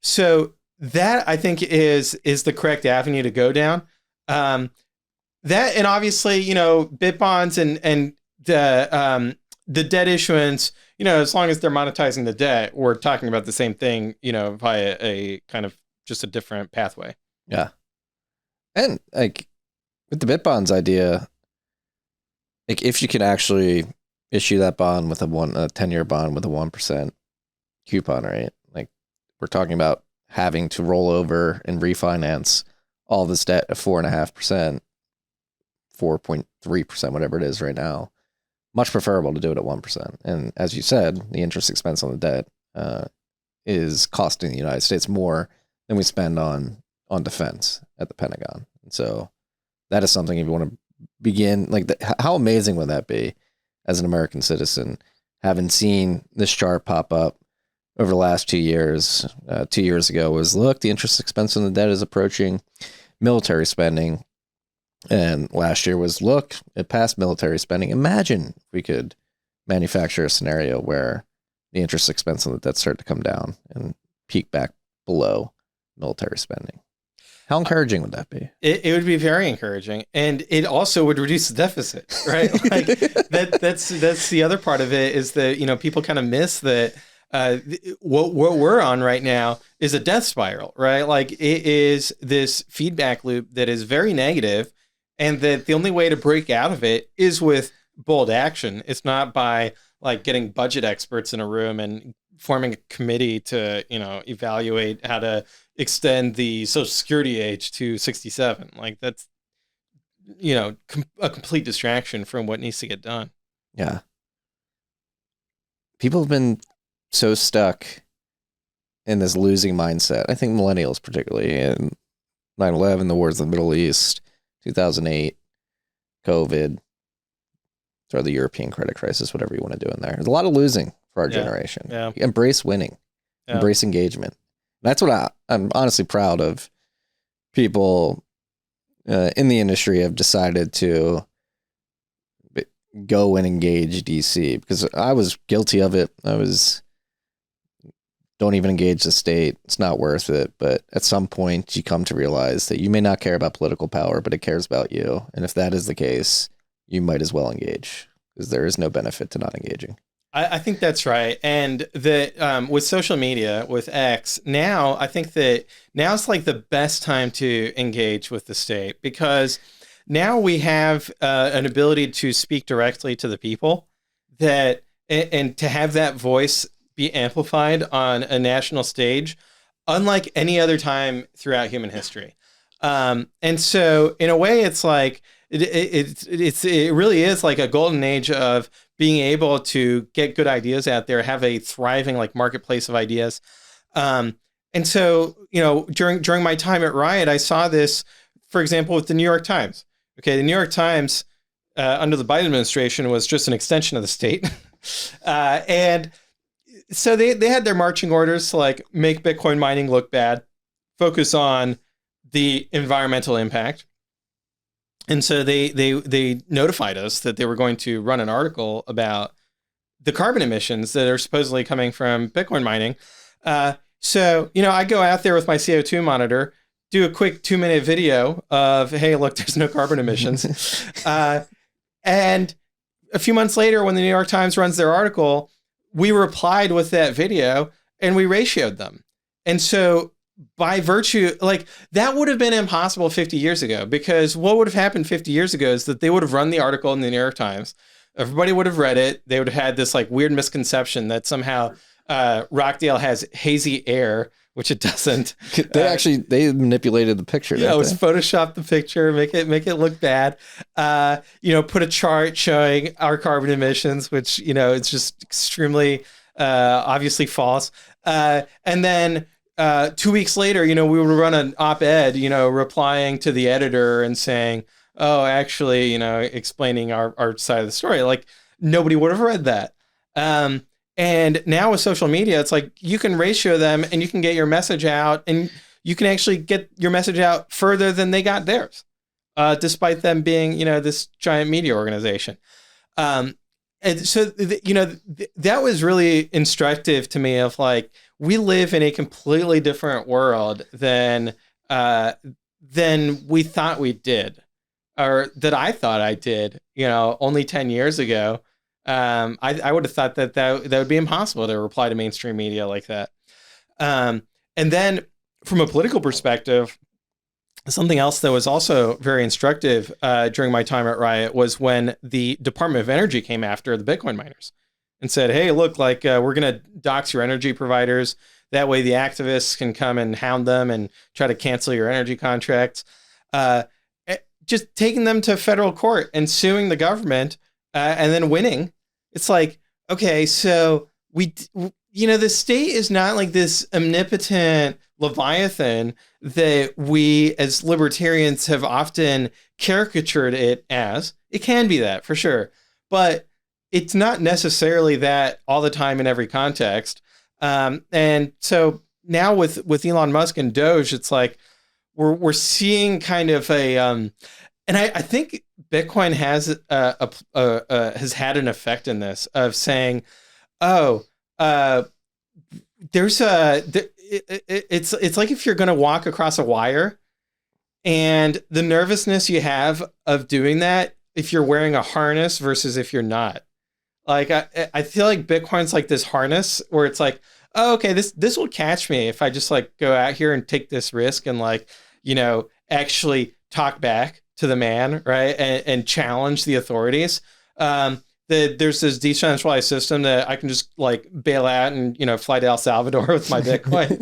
So that I think is the correct avenue to go down. That, and obviously, BitBonds and the debt issuance, as long as they're monetizing the debt, we're talking about the same thing, via a kind of just a different pathway. Yeah. And like with the BitBonds idea, like if you could actually issue that bond with a 10-year bond with a 1% coupon, right? Like we're talking about having to roll over and refinance all this debt at 4.5%. 4.3%, whatever it is right now, much preferable to do it at 1%. And as you said, the interest expense on the debt is costing the United States more than we spend on defense at the Pentagon. And so that is something, if you want to begin, like, how amazing would that be as an American citizen, having seen this chart pop up over the last 2 years? 2 years ago was, look, the interest expense on the debt is approaching military spending. And last year was, look, it passed military spending. Imagine if we could manufacture a scenario where the interest expense on the debt started to come down and peak back below military spending. How encouraging would that be? It would be very encouraging, and it also would reduce the deficit, right? Like that's the other part of it, is that people kind of miss that what we're on right now is a death spiral, right? Like it is this feedback loop that is very negative. And that the only way to break out of it is with bold action. It's not by like getting budget experts in a room and forming a committee to, evaluate how to extend the Social Security age to 67. Like that's, a complete distraction from what needs to get done. Yeah. People have been so stuck in this losing mindset. I think millennials particularly, in 9/11, the wars in the Middle East, 2008, COVID, or the European credit crisis, whatever you want to do in there. There's a lot of losing for our generation. Yeah. Embrace winning. Yeah. Embrace engagement. That's what I'm honestly proud of. People in the industry have decided to go and engage DC, because I was guilty of it. Don't even engage the state. It's not worth it. But at some point, you come to realize that you may not care about political power, but it cares about you. And if that is the case, you might as well engage, because there is no benefit to not engaging. I think that's right. And that with social media, with X, now I think that now's like the best time to engage with the state, because now we have an ability to speak directly to the people, that and to have that voice be amplified on a national stage, unlike any other time throughout human history. And so in a way, it's like it really is like a golden age of being able to get good ideas out there, have a thriving like marketplace of ideas. And so, during my time at Riot, I saw this, for example, with the New York Times. Okay, the New York Times under the Biden administration was just an extension of the state. And so they had their marching orders to like make Bitcoin mining look bad, focus on the environmental impact. And so they notified us that they were going to run an article about the carbon emissions that are supposedly coming from Bitcoin mining. So, I go out there with my CO2 monitor, do a quick 2-minute video of, hey, look, there's no carbon emissions. And a few months later, when the New York Times runs their article, we replied with that video and we ratioed them. And so by virtue, like that would have been impossible 50 years ago, because what would have happened 50 years ago is that they would have run the article in the New York Times. Everybody would have read it. They would have had this like weird misconception that somehow Rockdale has hazy air, which it doesn't. They manipulated the picture. Yeah, it was Photoshop the picture, make it look bad. Put a chart showing our carbon emissions, which it's just extremely obviously false. And then 2 weeks later, we would run an op-ed, replying to the editor and saying, oh, actually, explaining our side of the story. Like nobody would have read that. And now with social media, it's like you can ratio them and you can get your message out, and you can actually get your message out further than they got theirs, despite them being, this giant media organization. And so, that was really instructive to me of like, we live in a completely different world than we thought we did, or that I thought I did, only 10 years ago. I would have thought that would be impossible to reply to mainstream media like that. And then from a political perspective, something else that was also very instructive during my time at Riot was when the Department of Energy came after the Bitcoin miners and said, hey, look, like we're going to dox your energy providers. That way the activists can come and hound them and try to cancel your energy contracts. Just taking them to federal court and suing the government and then winning. It's like, okay, so the state is not like this omnipotent Leviathan that we as libertarians have often caricatured it as. It can be that for sure, but it's not necessarily that all the time in every context. And so now with Elon Musk and Doge, it's like we're seeing kind of a and I think Bitcoin has had an effect in this of saying, it's like if you're going to walk across a wire, and the nervousness you have of doing that if you're wearing a harness versus if you're not. Like I feel like Bitcoin's like this harness where it's like, oh, okay, this will catch me if I just like go out here and take this risk and like, actually talk back to the man, right? And challenge the authorities. There's this decentralized system that I can just like bail out and, fly to El Salvador with my Bitcoin.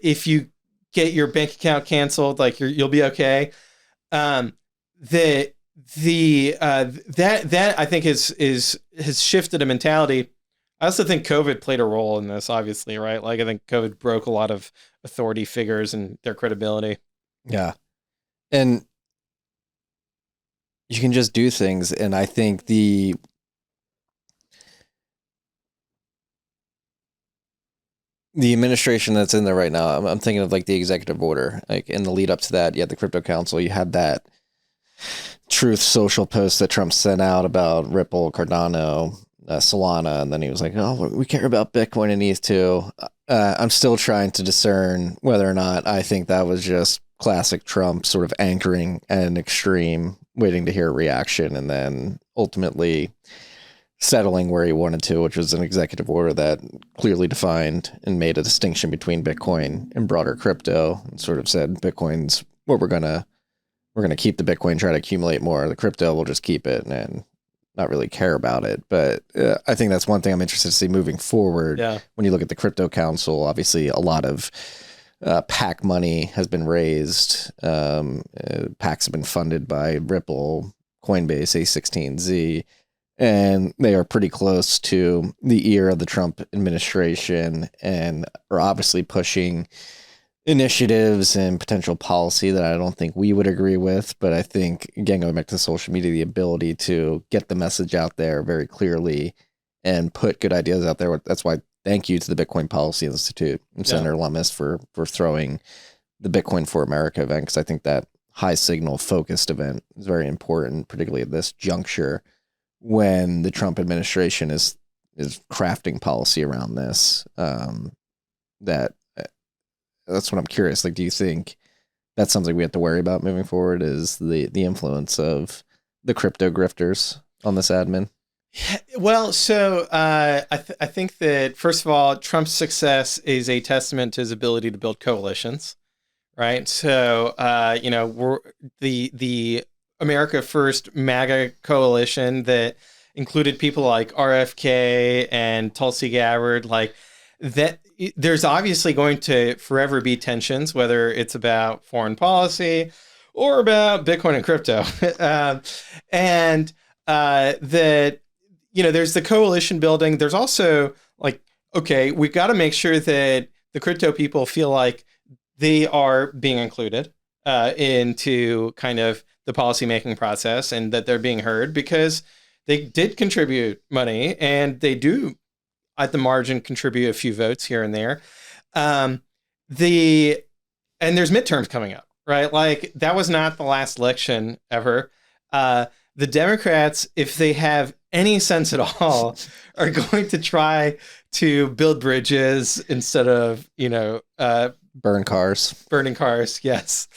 If you get your bank account canceled, like you'll be okay. That I think has shifted a mentality. I also think COVID played a role in this, obviously, right? Like I think COVID broke a lot of authority figures and their credibility. Yeah. And you can just do things. And I think the administration that's in there right now, I'm thinking of like the executive order, like in the lead up to that, you had the crypto council, you had that Truth Social post that Trump sent out about Ripple, Cardano, Solana, and then he was like, oh, we care about Bitcoin and ETH too. I'm still trying to discern whether or not I think that was just classic Trump sort of anchoring at an extreme, waiting to hear a reaction, and then ultimately settling where he wanted to, which was an executive order that clearly defined and made a distinction between Bitcoin and broader crypto, and sort of said Bitcoin's what we're gonna keep the Bitcoin, try to accumulate more. The crypto, we'll just keep it and not really care about it. But I think that's one thing I'm interested to see moving forward. Yeah. When you look at the crypto council, obviously a lot of PAC money has been raised. PACs have been funded by Ripple, Coinbase, A16Z, and they are pretty close to the ear of the Trump administration and are obviously pushing initiatives and potential policy that I don't think we would agree with. But I think, again, going back to social media, the ability to get the message out there very clearly and put good ideas out there. That's why thank you to the Bitcoin Policy Institute and Senator Lummis for throwing the Bitcoin for America event, because I think that high signal focused event is very important, particularly at this juncture when the Trump administration is crafting policy around this. That's what I'm curious. Like, do you think that's something we have to worry about moving forward, is the influence of the crypto grifters on this admin? Well, so I think that, first of all, Trump's success is a testament to his ability to build coalitions, right? So, we're the America First MAGA coalition that included people like RFK and Tulsi Gabbard, like that. There's obviously going to forever be tensions, whether it's about foreign policy or about Bitcoin and crypto. There's the coalition building. There's also like, okay, we've got to make sure that the crypto people feel like they are being included into kind of the policymaking process, and that they're being heard, because they did contribute money, and they do at the margin contribute a few votes here and there. And there's midterms coming up, right? Like, that was not the last election ever. The Democrats, if they have any sense at all, are going to try to build bridges instead of, burning cars. Yes.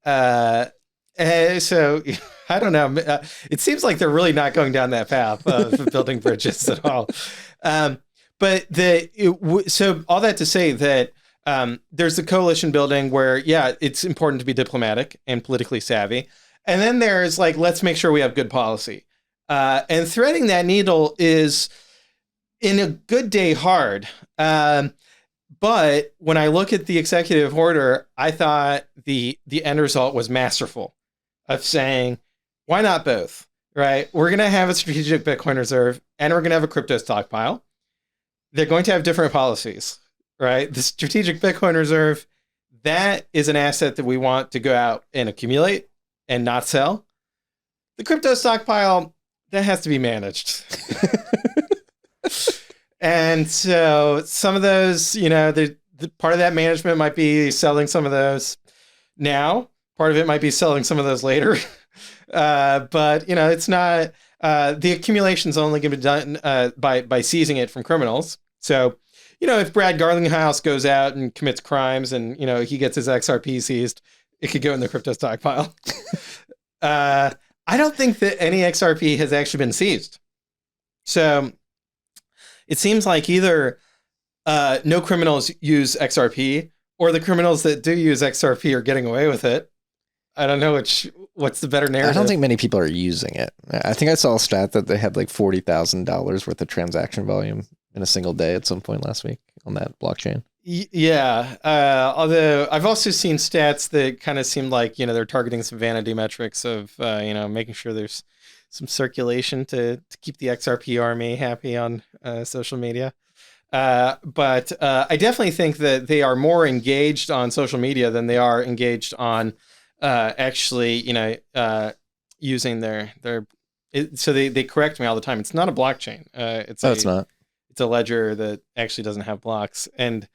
So I don't know. It seems like they're really not going down that path of building bridges at all. So all that to say that there's the coalition building where, it's important to be diplomatic and politically savvy. And then there's like, let's make sure we have good policy. And threading that needle is, in a good day, hard. But when I look at the executive order, I thought the end result was masterful, of saying, why not both, right? We're going to have a strategic Bitcoin reserve, and we're going to have a crypto stockpile. They're going to have different policies, right? The strategic Bitcoin reserve, that is an asset that we want to go out and accumulate and not sell. The crypto stockpile, that has to be managed. And so some of those, the part of that management might be selling some of those now. Part of it might be selling some of those later. But it's not, the accumulation is only going to be done by seizing it from criminals. So, if Brad Garlinghouse goes out and commits crimes and, he gets his XRP seized, it could go in the crypto stockpile. I don't think that any XRP has actually been seized. So it seems like either no criminals use XRP, or the criminals that do use XRP are getting away with it. I don't know what's the better narrative. I don't think many people are using it. I think I saw a stat that they had like $40,000 worth of transaction volume in a single day at some point last week on that blockchain. Yeah. Although I've also seen stats that kind of seem like, they're targeting some vanity metrics of, making sure there's some circulation to keep the XRP army happy on social media. But I definitely think that they are more engaged on social media than they are engaged on actually, using their so they correct me all the time. It's not a blockchain. It's not. It's a ledger that actually doesn't have blocks, and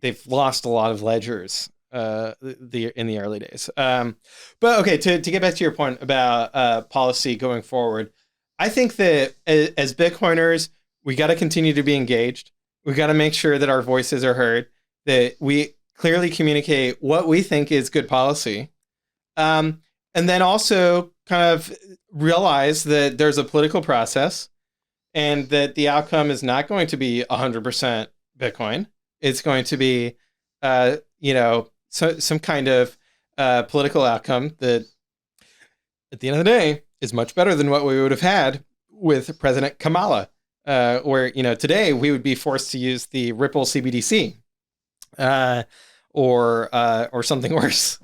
they've lost a lot of ledgers in the early days. But okay, to get back to your point about policy going forward, I think that as Bitcoiners, we got to continue to be engaged. We got to make sure that our voices are heard, that we clearly communicate what we think is good policy. And then also kind of realize that there's a political process, and that the outcome is not going to be 100% Bitcoin. It's going to be, some kind of political outcome that, at the end of the day, is much better than what we would have had with President Kamala, where, today we would be forced to use the Ripple CBDC. or something worse.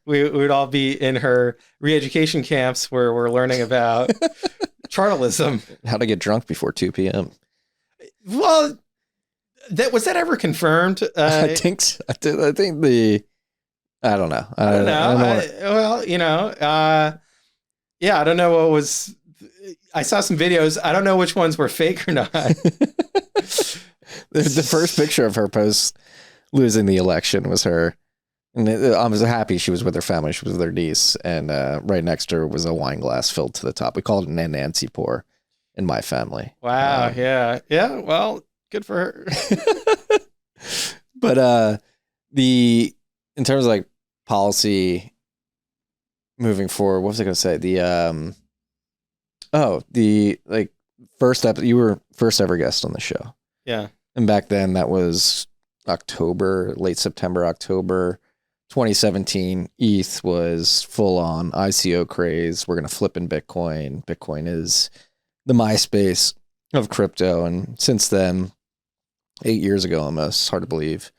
We would all be in her re-education camps where we're learning about chartalism. How to get drunk before 2 p.m. Well, was that ever confirmed? I think so. I think I don't know. I don't know. I don't know what was. I saw some videos. I don't know which ones were fake or not. The first picture of her post losing the election was her. And I was happy she was with her family. She was with her niece. And right next to her was a wine glass filled to the top. We called it an Nancy pour in my family. Wow. Yeah. Yeah. Well, good for her. But in terms of like policy moving forward, what was I going to say? You were first ever guest on the show. Yeah. And back then that was October, late September, October 2017. ETH was full on ICO craze. We're going to flip in Bitcoin. Bitcoin is the MySpace of crypto. And since then, 8 years ago almost, hard to believe,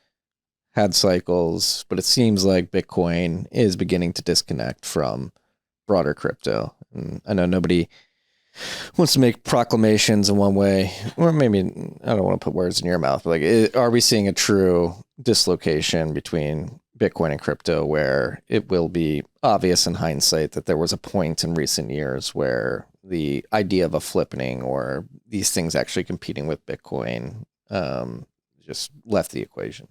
had cycles, but it seems like Bitcoin is beginning to disconnect from broader crypto. And I know nobody wants to make proclamations in one way, or maybe I don't want to put words in your mouth, but like, are we seeing a true dislocation between Bitcoin and crypto where it will be obvious in hindsight that there was a point in recent years where the idea of a flippening or these things actually competing with Bitcoin just left the equation?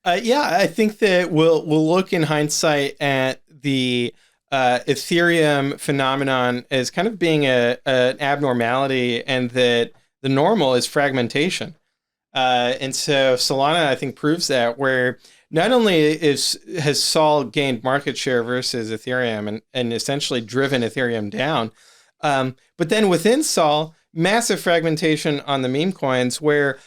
I think that we'll look in hindsight at the Ethereum phenomenon as kind of being an abnormality, and that the normal is fragmentation. And so Solana, I think, proves that, where not only has Sol gained market share versus Ethereum and essentially driven Ethereum down, but then within Sol, massive fragmentation on the meme coins, where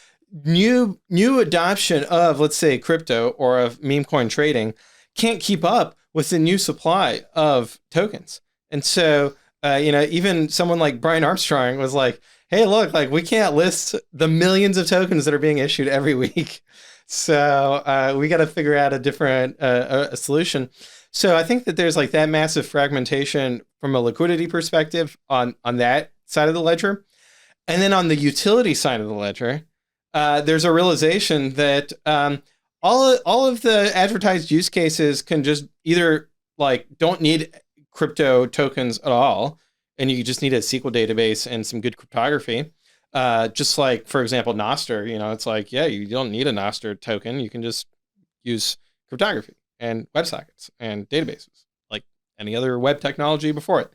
new adoption of, let's say, crypto or of meme coin trading can't keep up with the new supply of tokens. And so, even someone like Brian Armstrong was like, hey, look, like, we can't list the millions of tokens that are being issued every week. So we got to figure out a different a solution. So I think that there's like that massive fragmentation from a liquidity perspective on that side of the ledger. And then on the utility side of the ledger, there's a realization that all of the advertised use cases can just either like don't need crypto tokens at all, and you just need a SQL database and some good cryptography. Just like, for example, Nostr, it's like, yeah, you don't need a Nostr token. You can just use cryptography and WebSockets and databases like any other web technology before it.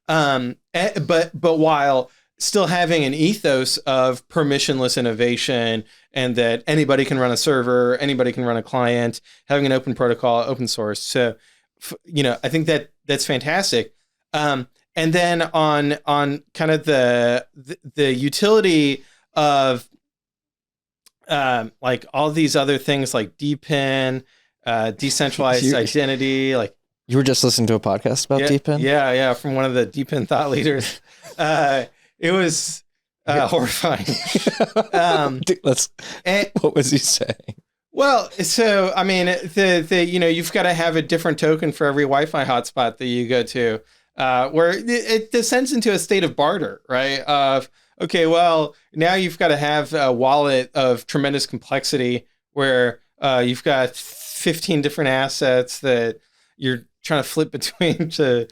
But while still having an ethos of permissionless innovation, and that anybody can run a server, anybody can run a client, having an open protocol, open source. So, I think that's fantastic. And then on kind of the utility of like all these other things like DPIN, decentralized identity, like you were just listening to a podcast about DPIN? Yeah, from one of the DPIN thought leaders. It was horrifying. What was he saying? Well, so I mean, you've got to have a different token for every Wi-Fi hotspot that you go to, where it descends into a state of barter, right? Of okay, well, now you've got to have a wallet of tremendous complexity where you've got 15 different assets that you're trying to flip between to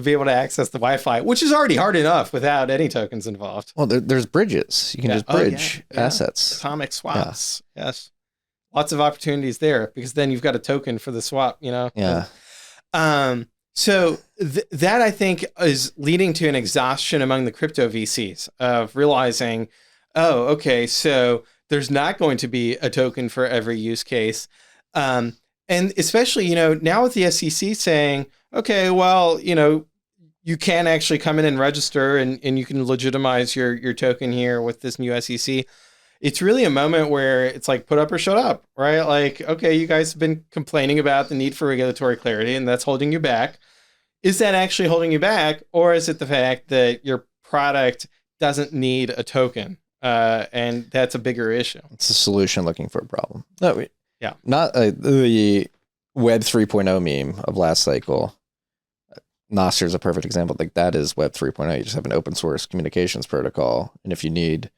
be able to access the Wi-Fi, which is already hard enough without any tokens involved. Well, there's bridges. You can just bridge assets. Atomic swaps. Yeah. Yes. Lots of opportunities there, because then you've got a token for the swap, Yeah. So that I think is leading to an exhaustion among the crypto VCs of realizing, oh, okay, so there's not going to be a token for every use case. And especially, now with the SEC saying, okay, well, you can actually come in and register and you can legitimize your token here with this new SEC. It's really a moment where it's like put up or shut up, right? Like, okay, you guys have been complaining about the need for regulatory clarity and that's holding you back. Is that actually holding you back? Or is it the fact that your product doesn't need a token? and that's a bigger issue. It's a solution looking for a problem. No, Yeah. Not the Web 3.0 meme of last cycle. Nostr is a perfect example. Like that is Web 3.0. You just have an open source communications protocol, and if you need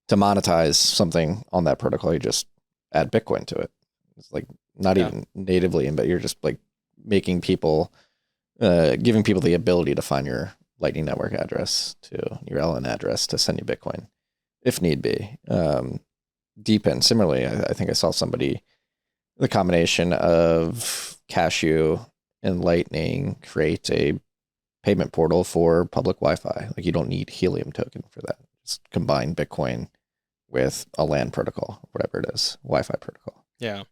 to monetize something on that protocol, you just add Bitcoin to it. It's like not even natively, but you're just like making people, giving people the ability to find your Lightning Network address to your LN address to send you Bitcoin if need be. Deepin, similarly, I think I saw somebody, the combination of Cashew and Lightning create a payment portal for public Wi-Fi. Like you don't need Helium token for that. Just combine Bitcoin with a LAN protocol, whatever it is, Wi-Fi protocol. Yeah.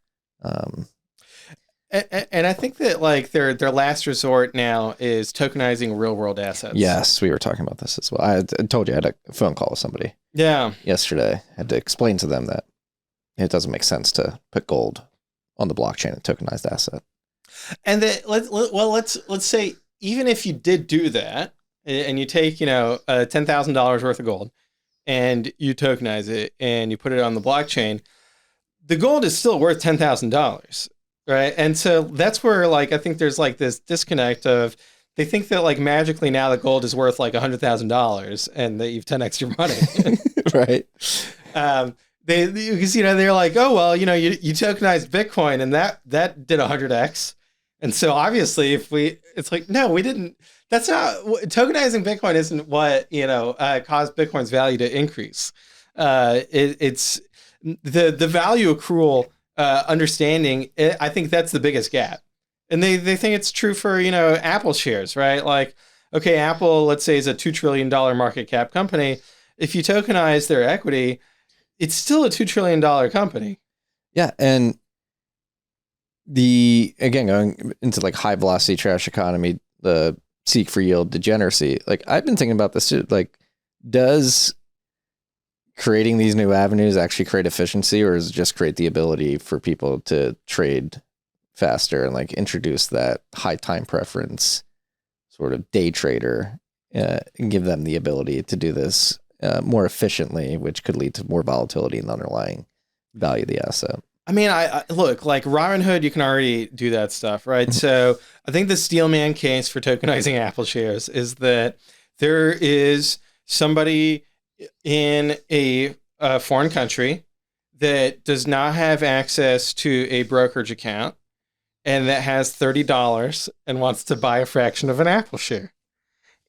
And I think that like their last resort now is tokenizing real world assets. Yes, we were talking about this as well. I told you I had a phone call with somebody. Yeah. Yesterday, I had to explain to them that it doesn't make sense to put gold on the blockchain, a tokenized asset. And that let's say even if you did do that, and you take $10,000 worth of gold, and you tokenize it and you put it on the blockchain, the gold is still worth $10,000, right? And so that's where like I think there's like this disconnect of they think that like magically now the gold is worth like $100,000 and that you've 10x your money, right? Because they're like, oh well, you tokenized Bitcoin and that did 100x, and so obviously it's like no, we didn't. That's not tokenizing Bitcoin. Isn't what caused Bitcoin's value to increase. It's the value accrual understanding. I think that's the biggest gap, and they think it's true for Apple shares, right? Like, okay, Apple, let's say, is a $2 trillion market cap company. If you tokenize their equity, it's still a $2 trillion company. Yeah. And again, going into like high velocity trash economy, the seek for yield degeneracy, like I've been thinking about this too. Like, does creating these new avenues actually create efficiency, or does it just create the ability for people to trade faster and like introduce that high time preference sort of day trader and give them the ability to do this more efficiently, which could lead to more volatility in the underlying value of the asset? I mean, I look, like Robinhood, you can already do that stuff, right? So I think the steelman case for tokenizing Apple shares is that there is somebody in a foreign country that does not have access to a brokerage account and that has $30 and wants to buy a fraction of an Apple share.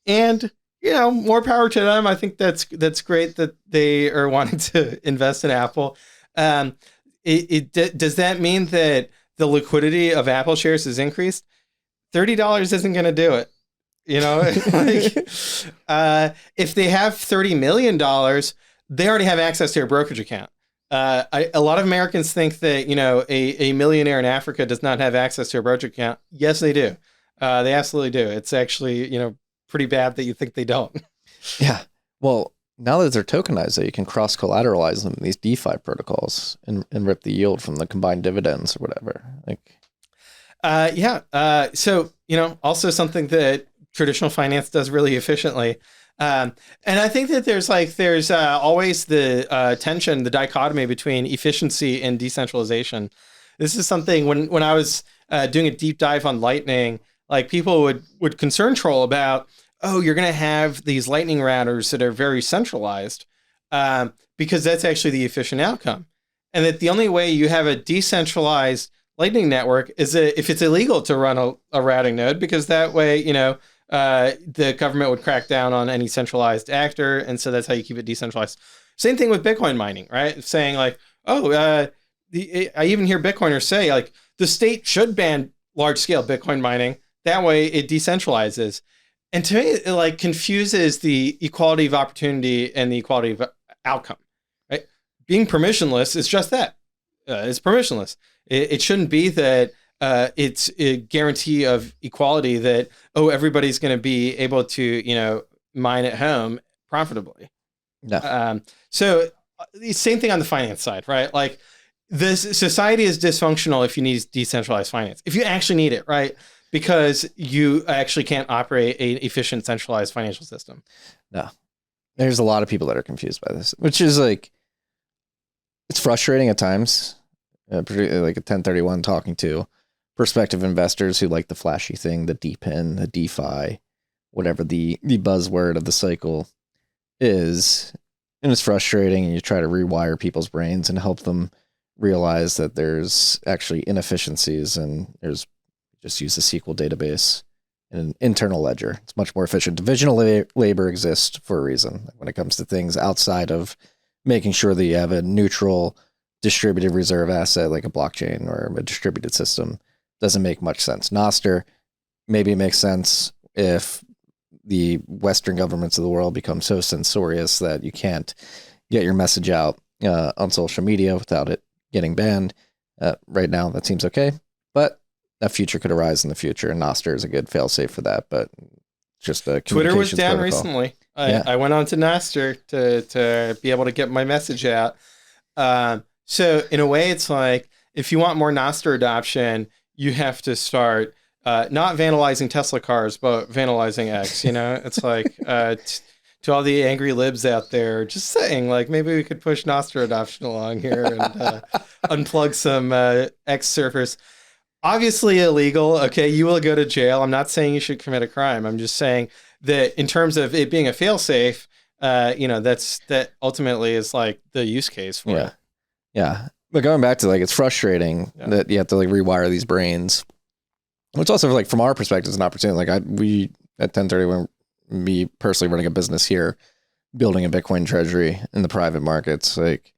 And more power to them. I think that's great that they are wanting to invest in Apple. Does that mean that the liquidity of Apple shares is increased? $30 isn't going to do it. If they have $30 million, they already have access to a brokerage account. A lot of Americans think that a millionaire in Africa does not have access to a brokerage account. Yes, they do. They absolutely do. It's actually pretty bad that you think they don't. Yeah. Well, now that they're tokenized, though, you can cross collateralize them in these DeFi protocols and rip the yield from the combined dividends or whatever. So also something that traditional finance does really efficiently. And I think that there's always the tension, the dichotomy between efficiency and decentralization. This is something when I was doing a deep dive on Lightning, like people would concern troll about, oh, you're going to have these Lightning routers that are very centralized because that's actually the efficient outcome. And that the only way you have a decentralized Lightning network is that if it's illegal to run a routing node, because that way, the government would crack down on any centralized actor. And so that's how you keep it decentralized. Same thing with Bitcoin mining, right? Saying like, I even hear Bitcoiners say like the state should ban large scale Bitcoin mining. That way it decentralizes. And to me, it like confuses the equality of opportunity and the equality of outcome, right? Being permissionless is just that. It's permissionless. It shouldn't be that it's a guarantee of equality that, everybody's going to be able to, mine at home profitably. No. So the same thing on the finance side, right? Like this society is dysfunctional if you need decentralized finance. If you actually need it, right? Because you actually can't operate an efficient centralized financial system. No. There's a lot of people that are confused by this, which is like, it's frustrating at times, particularly like a 1031 talking to prospective investors who like the flashy thing, the DePIN, the DeFi, whatever the buzzword of the cycle is. And it's frustrating, and you try to rewire people's brains and help them realize that there's actually inefficiencies, and there's just use a SQL database and an internal ledger. It's much more efficient. Divisional labor exists for a reason when it comes to things outside of making sure that you have a neutral distributed reserve asset like a blockchain or a distributed system. Doesn't make much sense. Nostr, maybe it makes sense if the Western governments of the world become so censorious that you can't get your message out on social media without it getting banned. Right now, that seems okay, but that future could arise in the future, and Nostr is a good failsafe for that. But just a Twitter was down protocol. recently. I went on to Nostr to be able to get my message out. So in a way, it's like if you want more Nostr adoption, you have to start not vandalizing Tesla cars, but vandalizing X. You know, it's like to all the angry libs out there, just saying like maybe we could push Nostr adoption along here and unplug some X servers. Obviously illegal. Okay, you will go to jail. I'm not saying you should commit a crime. I'm just saying that in terms of it being a failsafe, that ultimately is like the use case for it. Yeah. But going back to like, it's frustrating that you have to like rewire these brains. It's also like from our perspective, it's an opportunity. Like we at 1031, me personally running a business here, building a Bitcoin treasury in the private markets. Like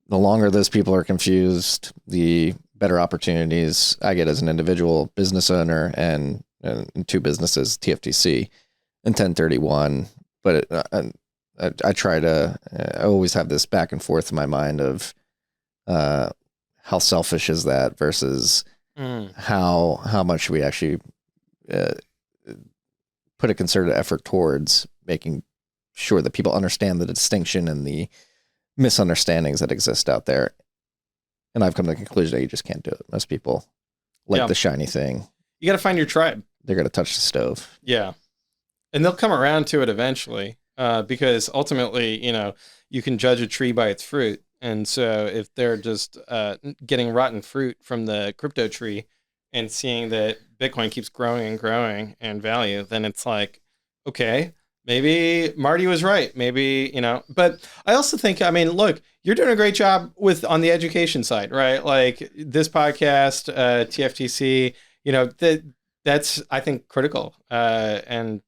the longer those people are confused, the better opportunities I get as an individual business owner and two businesses, TFTC and 1031. But I try to, I always have this back and forth in my mind of how selfish is that versus how much we actually put a concerted effort towards making sure that people understand the distinction and the misunderstandings that exist out there. And I've come to the conclusion that you just can't do it. Most people like the shiny thing. You got to find your tribe. They're going to touch the stove. Yeah. And they'll come around to it eventually because ultimately, you can judge a tree by its fruit. And so if they're just getting rotten fruit from the crypto tree and seeing that Bitcoin keeps growing and growing in value, then it's like, okay, maybe Marty was right. Maybe, but I also think, look, you're doing a great job on the education side, right? Like this podcast, TFTC, that's, I think, critical. And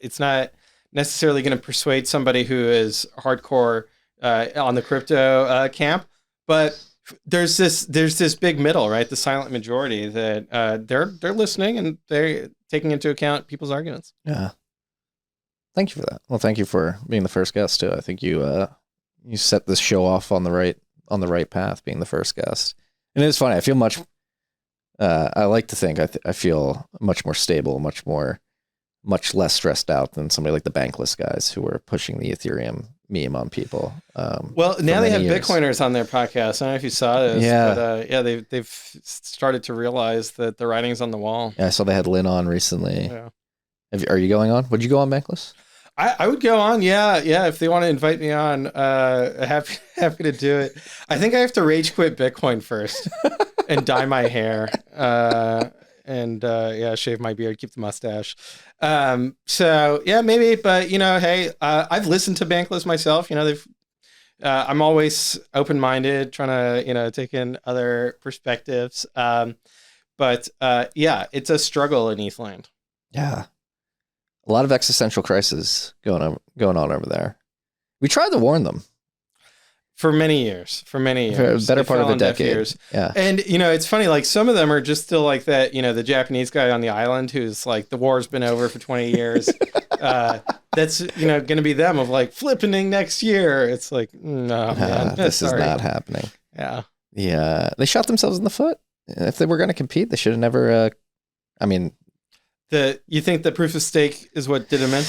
it's not necessarily going to persuade somebody who is hardcore on the crypto camp, but there's this big middle, right? The silent majority that they're listening and they're taking into account people's arguments. Yeah. Thank you for that. Well, thank you for being the first guest too. I think you set this show off on the right path, being the first guest. And it's funny. I feel much. I like to think I feel much more stable, much less stressed out than somebody like the Bankless guys who were pushing the Ethereum meme on people. Well, now they have Bitcoiners on their podcast. I don't know if you saw this. Yeah, but they've started to realize that the writing's on the wall. Yeah, I saw they had Lynn on recently. Yeah. Are you going on? Would you go on, Bankless? I would go on. Yeah. If they want to invite me on, happy to do it. I think I have to rage quit Bitcoin first and dye my hair. And shave my beard, keep the mustache. So yeah, maybe, but hey, I've listened to Bankless myself. I'm always open-minded, trying to, take in other perspectives. But it's a struggle in Eastland. Yeah. A lot of existential crisis going on over there. We tried to warn them. For many years. For a better part of a decade. Yeah. And, it's funny, like some of them are just still like that, the Japanese guy on the island who's like, the war's been over for 20 years. That's, going to be them of like flipping next year. It's like, no, man. This is not happening. Yeah. Yeah. They shot themselves in the foot. If they were going to compete, they should have never, you think the proof of stake is what did them in?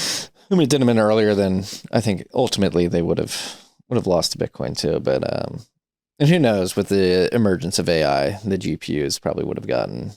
It did them in earlier than I think ultimately they would have lost to Bitcoin too. But and who knows, with the emergence of AI, the GPUs probably would have gotten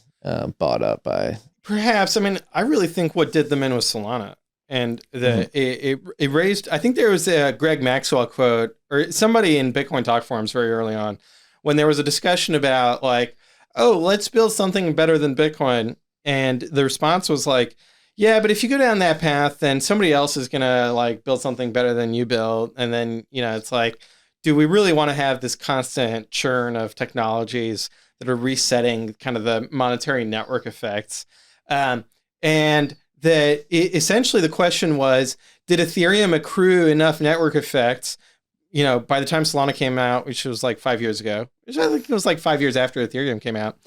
bought up by. Perhaps. I really think what did them in was Solana. And it raised, I think there was a Greg Maxwell quote or somebody in Bitcoin talk forums very early on when there was a discussion about like, oh, let's build something better than Bitcoin. And the response was like, yeah, but if you go down that path, then somebody else is going to like build something better than you build. And then, it's like, do we really want to have this constant churn of technologies that are resetting kind of the monetary network effects? And that essentially the question was, did Ethereum accrue enough network effects? By the time Solana came out, which was like 5 years ago, which I think it was like 5 years after Ethereum came out,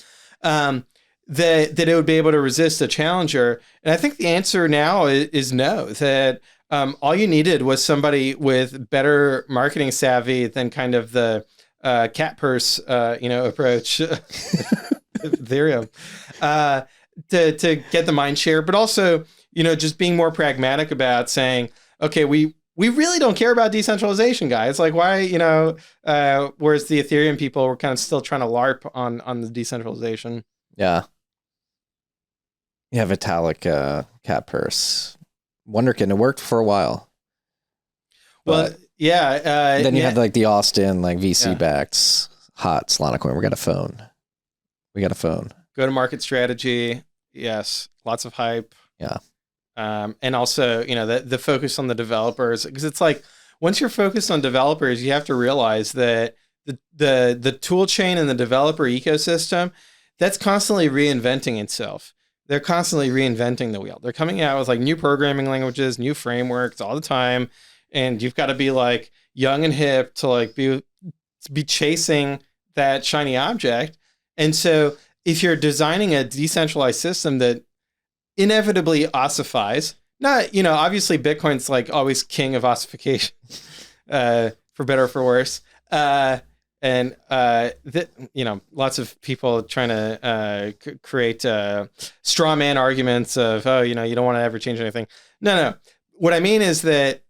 that it would be able to resist a challenger. And I think the answer now is no, that all you needed was somebody with better marketing savvy than kind of the cat purse, approach, Ethereum, to get the mind share, but also, just being more pragmatic about saying, okay, we really don't care about decentralization, guys. Like why, whereas the Ethereum people were kind of still trying to LARP on the decentralization. Yeah. Yeah, Vitalik, cat purse. Wonderkin. It worked for a while. Well, yeah. Then you had like the Austin, like VC backed hot Solana coin. We got a phone. Go to market strategy. Yes. Lots of hype. Yeah. And also, the focus on the developers, because it's like, once you're focused on developers, you have to realize that the tool chain and the developer ecosystem, that's constantly reinventing itself. They're constantly reinventing the wheel. They're coming out with like new programming languages, new frameworks all the time. And you've got to be like young and hip to like be chasing that shiny object. And so if you're designing a decentralized system that inevitably ossifies, not, obviously Bitcoin's like always king of ossification, for better or for worse. And lots of people trying to create straw man arguments of, you don't want to ever change anything. No. What I mean is that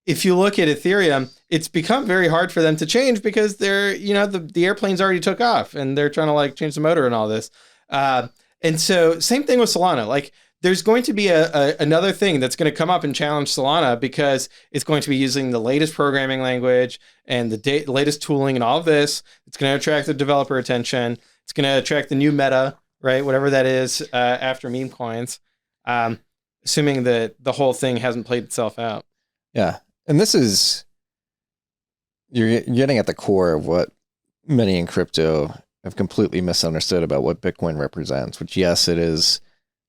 if you look at Ethereum, it's become very hard for them to change because they're, the airplanes already took off and they're trying to like change the motor and all this. And so same thing with Solana. Like there's going to be another thing that's going to come up and challenge Solana because it's going to be using the latest programming language and the latest tooling and all of this. It's going to attract the developer attention. It's going to attract the new meta, right? Whatever that is after meme coins, assuming that the whole thing hasn't played itself out. Yeah. And this is, you're getting at the core of what many in crypto have completely misunderstood about what Bitcoin represents, which yes, it is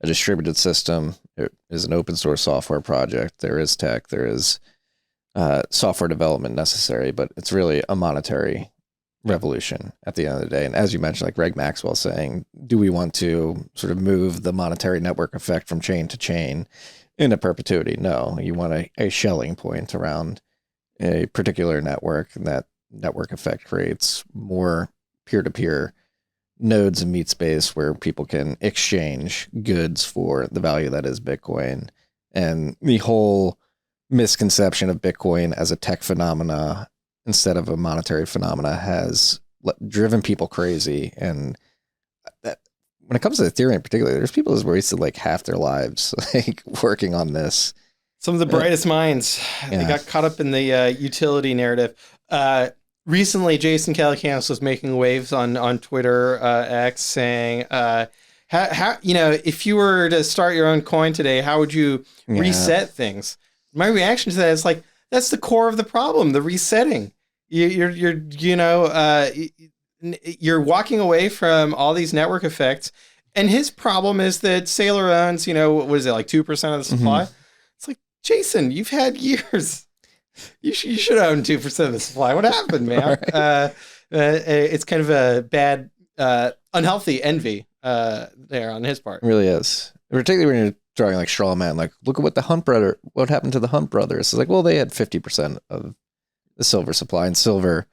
a distributed system. It is an open source software project. There is tech, there is software development necessary, but it's really a monetary revolution at the end of the day. And as you mentioned, like Greg Maxwell saying, do we want to sort of move the monetary network effect from chain to chain into perpetuity? No, you want a shelling point around a particular network, and that network effect creates more peer-to-peer nodes and meet space where people can exchange goods for the value that is Bitcoin. And the whole misconception of Bitcoin as a tech phenomena instead of a monetary phenomena has driven people crazy. And that, when it comes to Ethereum particularly, there's people who've wasted like half their lives like working on this. Some of the brightest minds. Yeah. They got caught up in the utility narrative. Recently, Jason Calacanis was making waves on Twitter X saying, how if you were to start your own coin today, how would you reset things? My reaction to that is like, that's the core of the problem, the resetting. You're walking away from all these network effects. And his problem is that Saylor owns, what is it, like 2% of the supply? Mm-hmm. It's like, Jason, you've had years. You should own 2% of the supply. What happened, man? Right. It's kind of a bad, unhealthy envy there on his part. It really is. Particularly when you're drawing like straw man, like look at what happened to the Hunt brothers. It's like, well, they had 50% of the silver supply, and silver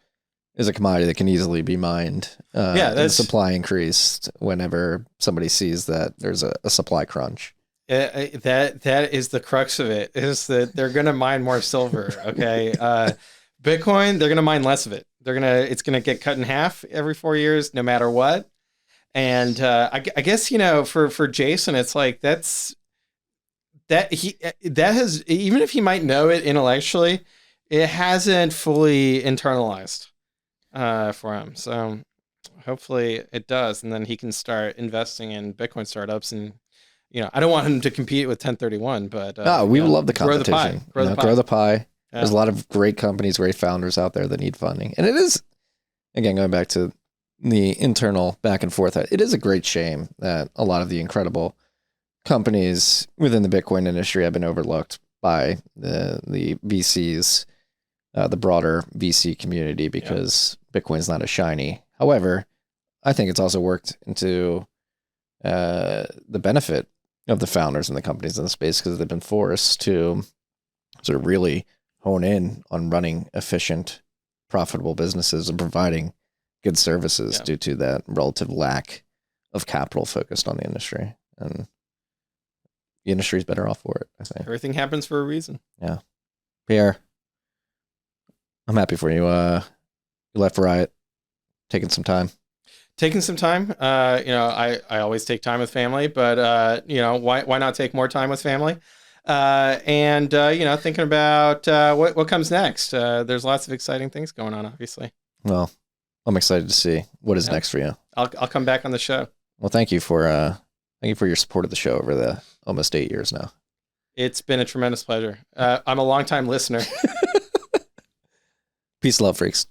is a commodity that can easily be mined. And supply increased whenever somebody sees that there's a supply crunch. That is the crux of it, is that they're going to mine more silver. Okay. Bitcoin, they're going to mine less of it. It's going to get cut in half every 4 years, no matter what. And I guess, for Jason, it's like, that's that has, even if he might know it intellectually, it hasn't fully internalized for him. So hopefully it does, and then he can start investing in Bitcoin startups. And I don't want him to compete with 1031, but we would love the grow competition. Grow the pie. Yeah. There's a lot of great companies, great founders out there that need funding, and it is, again, going back to the internal back and forth, it is a great shame that a lot of the incredible companies within the Bitcoin industry have been overlooked by the VCs, the broader VC community, because Bitcoin's not as shiny. However, I think it's also worked into the benefit of the founders and the companies in the space, because they've been forced to sort of really hone in on running efficient, profitable businesses and providing good services due to that relative lack of capital focused on the industry. And the industry is better off for it, I think. Everything happens for a reason. Yeah. Pierre, I'm happy for you. You left Riot, taking some time. I always take time with family, but why not take more time with family? Thinking about what comes next. There's lots of exciting things going on, obviously. Well, I'm excited to see what is next for you. I'll come back on the show. Well, thank you for your support of the show over the almost 8 years now. It's been a tremendous pleasure. I'm a longtime listener. Peace, love, freaks.